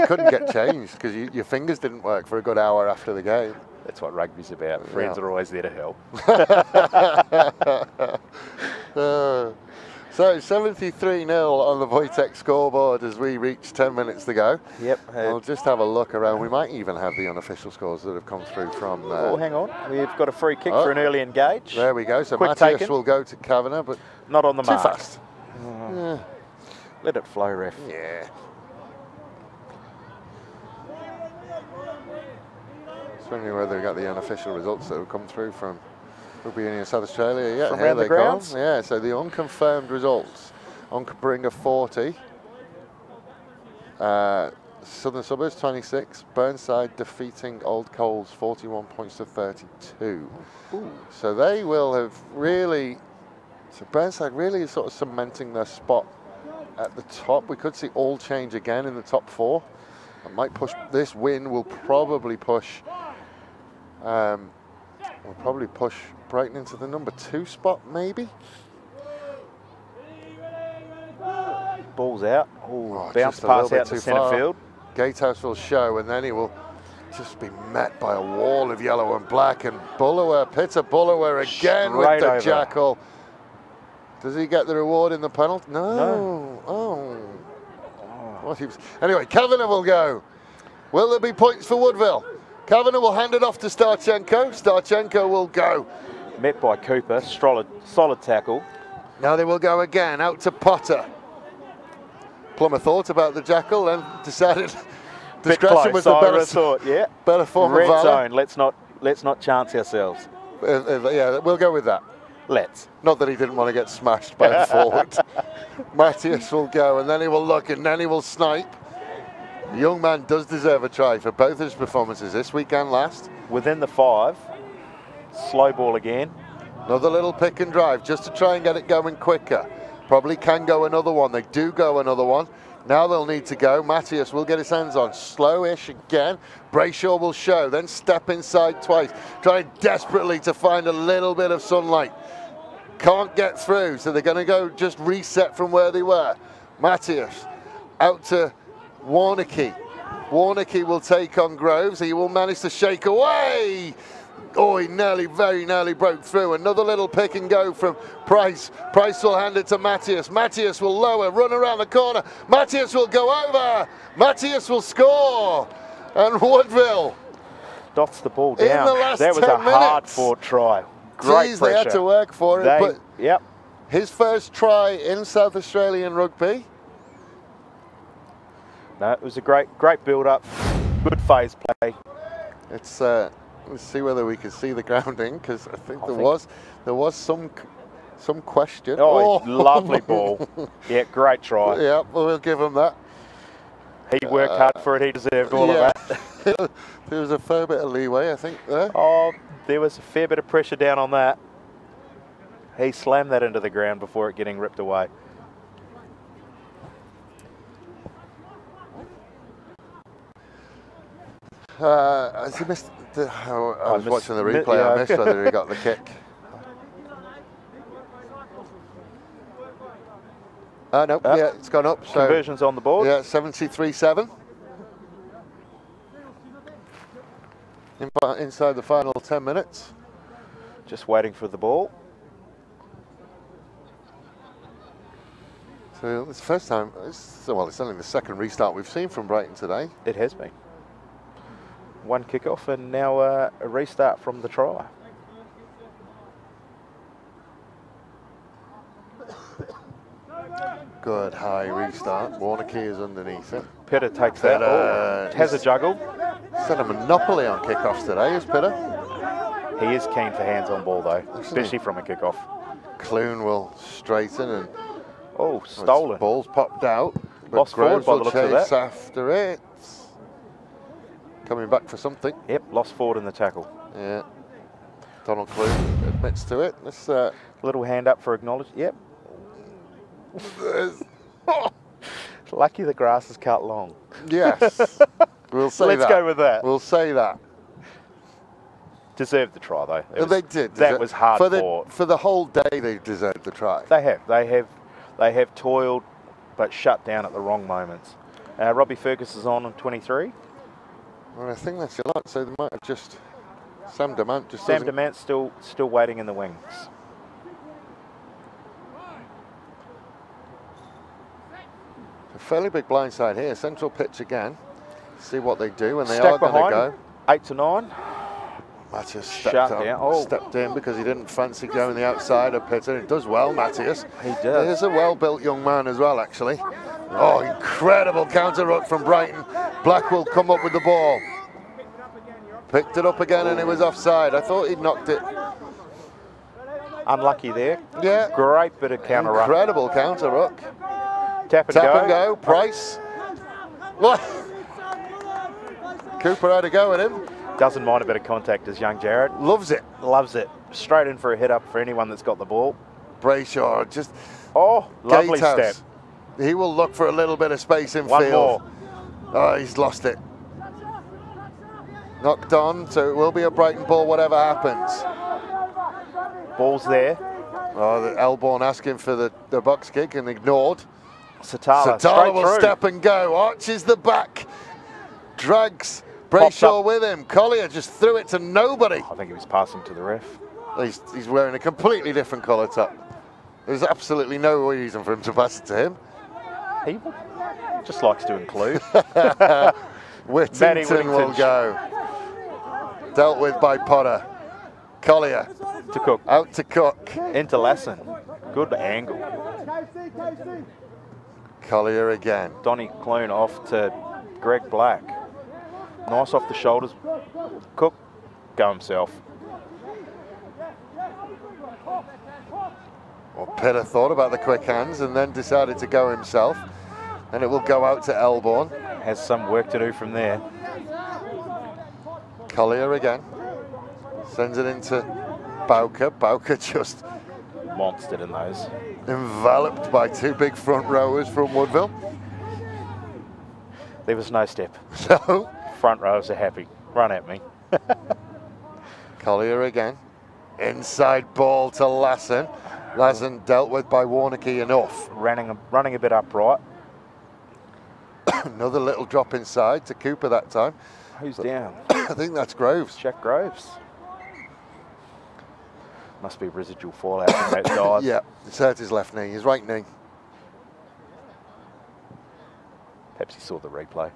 A: couldn't get changed because your fingers didn't work for a good hour after the game.
D: That's what rugby's about. Friends are always there to help.
A: So 73-0 on the Wojtek scoreboard as we reach 10 minutes to go.
D: Yep.
A: We'll just have a look around. We might even have the unofficial scores that have come through from...
D: oh, hang on. We've got a free kick for an early engage.
A: There we go. So
D: Quick
A: Matthias will go to Kavanagh, but...
D: Not on the mark.
A: Too fast.
D: Let it flow, ref.
A: Yeah. Just wondering whether we got the unofficial results that have come through from Rugby Union South Australia. Yeah,
D: from
A: here
D: the
A: they
D: grounds?
A: come. Yeah, so the unconfirmed results. Onkaparinga 40. Southern Suburbs 26. Burnside defeating Old Coles 41 points to 32.
D: Ooh.
A: So they will have really... So Burnside really is sort of cementing their spot at the top. We could see all change again in the top four. It might push... This win will probably push... Brighton into the number 2 spot, maybe.
D: Ball's out. Ooh, bounce pass out to centre field.
A: Gatehouse will show, and then he will just be met by a wall of yellow and black. And Peter Bullower again with the jackal. Does he get the reward in the penalty? No. Oh. Anyway, Kavanagh will go. Will there be points for Woodville? Kavanagh will hand it off to Starchenko. Starchenko will go.
D: Met by Cooper, solid tackle.
A: Now they will go again, out to Potter. Plummer thought about the jackal, then decided discretion was the better form of valor.
D: Zone. Let's not chance ourselves.
A: Yeah, we'll go with that.
D: Let's.
A: Not that he didn't want to get smashed by a forward. Matthias will go, and then he will look, and then he will snipe. The young man does deserve a try for both his performances this week and last.
D: Within the 5, slow ball again.
A: Another little pick and drive just to try and get it going quicker. Probably can go another one. They do go another one. Now they'll need to go. Matthias will get his hands on. Slowish again. Brayshaw will show, then step inside twice. Trying desperately to find a little bit of sunlight. Can't get through, so they're going to go just reset from where they were. Matthias Out to Warnocky. Warnocky will take on Groves. He will manage to shake away. Oh, he very nearly broke through. Another little pick and go from Price. Price will hand it to Matthias. Matthias will lower, run around the corner. Matthias will go over. Matthias will score. And Woodville
D: dots the ball down.
A: In the last
D: that was
A: 10
D: a hard-fought try. Great pressure.
A: They had to work for it. But
D: yep.
A: His first try in South Australian rugby.
D: No, it was a great build-up. Good phase play.
A: It's let's see whether we can see the grounding, because I think there was some question.
D: Oh, lovely ball. Yeah, great try.
A: Yeah, we'll give him that.
D: He worked hard for it. He deserved all of that.
A: There was a fair bit of leeway, I think, there.
D: Oh, there was a fair bit of pressure down on that. He slammed that into the ground before it getting ripped away.
A: Has he missed? I was watching the replay.
D: Yeah.
A: I missed whether he got the kick. No, yeah, it's gone up. So
D: conversions on the board.
A: Yeah, 73-7. Inside the final 10 minutes.
D: Just waiting for the ball.
A: So it's the first time. Well, it's only the second restart we've seen from Brighton today.
D: It has been. One kickoff and now a restart from the try.
A: Good high restart. Warnocky is underneath it.
D: Pitter takes that. Has a juggle.
A: He's had a monopoly on kickoffs today, is Pitter?
D: He is keen for hands on ball though, especially from a kickoff.
A: Clune will straighten and
D: stolen.
A: Ball's popped out.
D: Lost forward by the looks of that.
A: After it. Coming back for something.
D: Yep, lost forward in the tackle.
A: Yeah. Donald Clune admits to it. This
D: little hand up for acknowledgement. Yep. Lucky the grass is cut long.
A: Yes. We'll say
D: Let's go with that.
A: We'll say that.
D: Deserved the try though.
A: They did.
D: That was hard fought.
A: For the whole day they deserved the try.
D: They have toiled but shut down at the wrong moments. Robbie Fergus is on 23.
A: Well, I think that's a lot, so they might have just... Sam Demant just
D: Sam Demant's still waiting in the wings.
A: A fairly big blindside here. Central pitch again. See what they do, and they are going to go.
D: 8 to 9.
A: Matthias stepped in because he didn't fancy going the outside of Pitter. It does well, Matthias.
D: He does.
A: He's a well-built young man as well, actually. Oh, incredible counter ruck from Brighton. Black will come up with the ball. Picked it up again and it was offside. I thought he'd knocked it.
D: Unlucky there.
A: Yeah.
D: Great bit of counter ruck.
A: Incredible counter ruck.
D: Tap and go.
A: Price. What? Cooper had a go at him.
D: Doesn't mind a bit of contact as young Jared.
A: Loves it.
D: Loves it. Straight in for a hit up for anyone that's got the ball.
A: Brayshaw just...
D: Oh, lovely step.
A: He will look for a little bit of space in
D: One
A: field.
D: more.
A: Oh, he's lost it. Knocked on, so it will be a Brighton ball, whatever happens.
D: Ball's there.
A: Oh, the Elborn asking for the box kick and ignored.
D: Satala
A: will step and go. Arches the back. Drags Brayshaw with him. Collier just threw it to nobody.
D: I think he was passing to the ref.
A: He's wearing a completely different colour top. There's absolutely no reason for him to pass it to him.
D: He just likes to include.
A: Whittington will go. Dealt with by Potter. Collier.
D: To Cook.
A: Out to Cook.
D: Into Lassen. Good angle.
A: Collier again.
D: Donnie Clune off to Greg Black. Nice off the shoulders. Cook. Go himself.
A: Well, Pitter thought about the quick hands and then decided to go himself. And it will go out to Elborn.
D: Has some work to do from there.
A: Collier again. Sends it into Bowker. Bowker just...
D: monstered in those.
A: Enveloped by two big front rowers from Woodville.
D: There was no step.
A: No.
D: Front rowers are happy. Run at me.
A: Collier again. Inside ball to Lassen. Lassen dealt with by Warnocky and off.
D: Running a bit upright.
A: Another little drop inside to Cooper that time.
D: Who's down?
A: I think that's Groves.
D: Jack Groves. Must be residual fallout from that dive.
A: Yeah, it's hurt his left knee, his right knee.
D: Perhaps he saw the replay.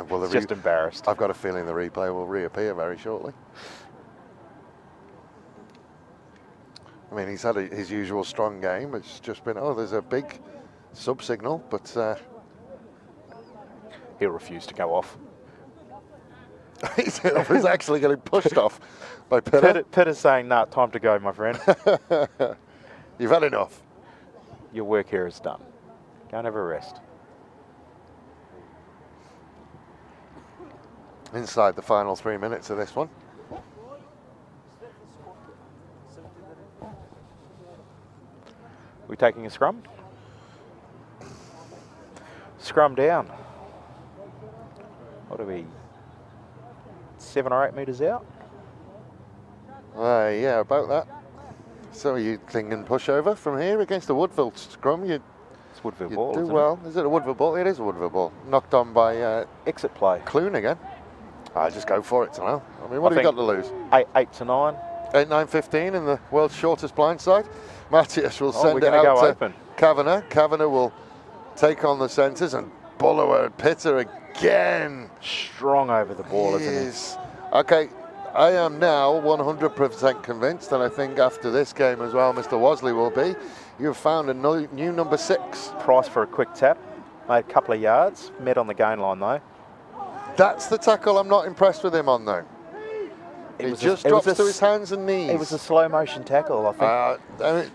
A: Well,
D: He's just embarrassed.
A: I've got a feeling the replay will reappear very shortly. I mean, he's had his usual strong game. It's just been, oh, there's a big sub signal, but
D: he'll refuse to go off.
A: He's actually getting pushed off by Pitter.
D: Pitter's saying, nah, time to go, my friend.
A: You've had enough.
D: Your work here is done. Go and have a rest.
A: Inside the final 3 minutes of this one.
D: We taking a scrum? Scrum down. What are we? 7 or 8 metres out?
A: Yeah, about that. So you thinking pushover from here against the Woodville scrum?
D: It's Woodville ball,
A: do
D: isn't
A: well. Is it a Woodville ball? It is a Woodville ball. Knocked on by
D: exit play.
A: Clune again. I just go for it now. I mean, what have you got to lose?
D: 8 to 9.
A: 8, 9, 15 in the world's shortest blindside. Matthias will send it out
D: go
A: to
D: open.
A: Kavanagh. Kavanagh will take on the centres, and Bullower and Pitter again.
D: Strong over the ball, isn't he?
A: Okay, I am now 100% convinced, and I think after this game as well, Mr. Wasley will be. You've found a new number 6.
D: Price for a quick tap. Made a couple of yards. Met on the gain line, though.
A: That's the tackle I'm not impressed with him on, though. He just drops to his hands and knees.
D: It was a slow motion tackle, I think.
A: I mean,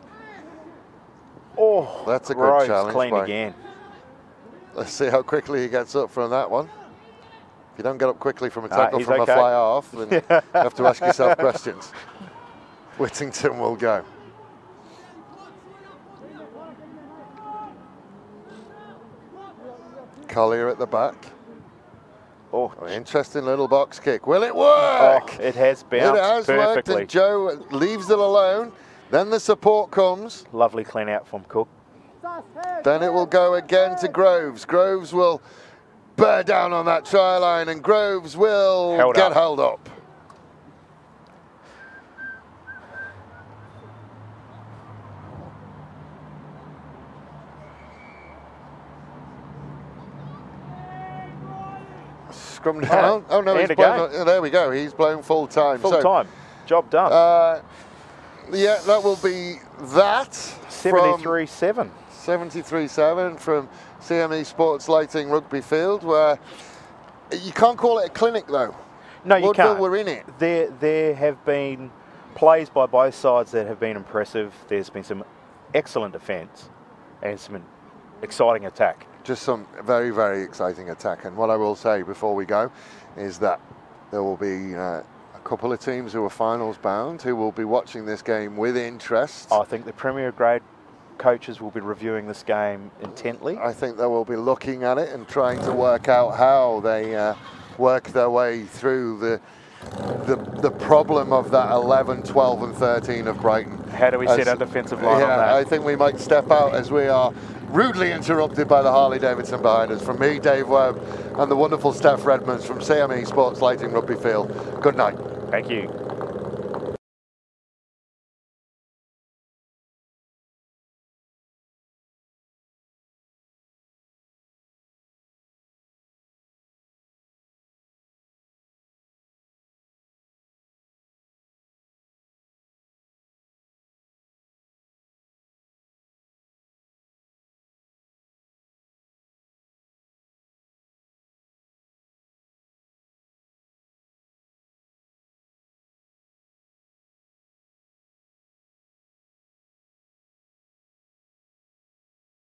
D: oh,
A: that's a good challenge.
D: Clean again.
A: Let's see how quickly he gets up from that one. If you don't get up quickly from a tackle from a fly half, then you have to ask yourself questions. Whittington will go. Collier at the back.
D: Oh,
A: interesting little box kick. Will it work?
D: Oh, it has bounced
A: It has
D: perfectly.
A: worked, and Joe leaves it alone. Then the support comes.
D: Lovely clean out from Cook.
A: Then it will go again to Groves. Groves will bear down on that try line, and Groves will get held up. Scrum down. Oh no, he's blown, there we go. He's blown full time.
D: Full time. Job done.
A: Yeah, that will be that.
D: 73-7.
A: 73-7 from CME Sports Lighting Rugby Field, where you can't call it a clinic though.
D: No, you can't.
A: We're in it.
D: There have been plays by both sides that have been impressive. There's been some excellent defence and some exciting attack.
A: Just some very, very exciting attack. And what I will say before we go is that there will be a couple of teams who are finals bound who will be watching this game with interest.
D: I think the Premier grade coaches will be reviewing this game intently.
A: I think they will be looking at it and trying to work out how they work their way through the problem of that 11, 12 and 13 of Brighton.
D: How do we set our defensive line on that?
A: I think we might step out as we are rudely interrupted by the Harley Davidson behind us. From me, Dave Webb, and the wonderful Steph Redmonds from CME Sports Lighting Rugby Field. Good night.
D: Thank you.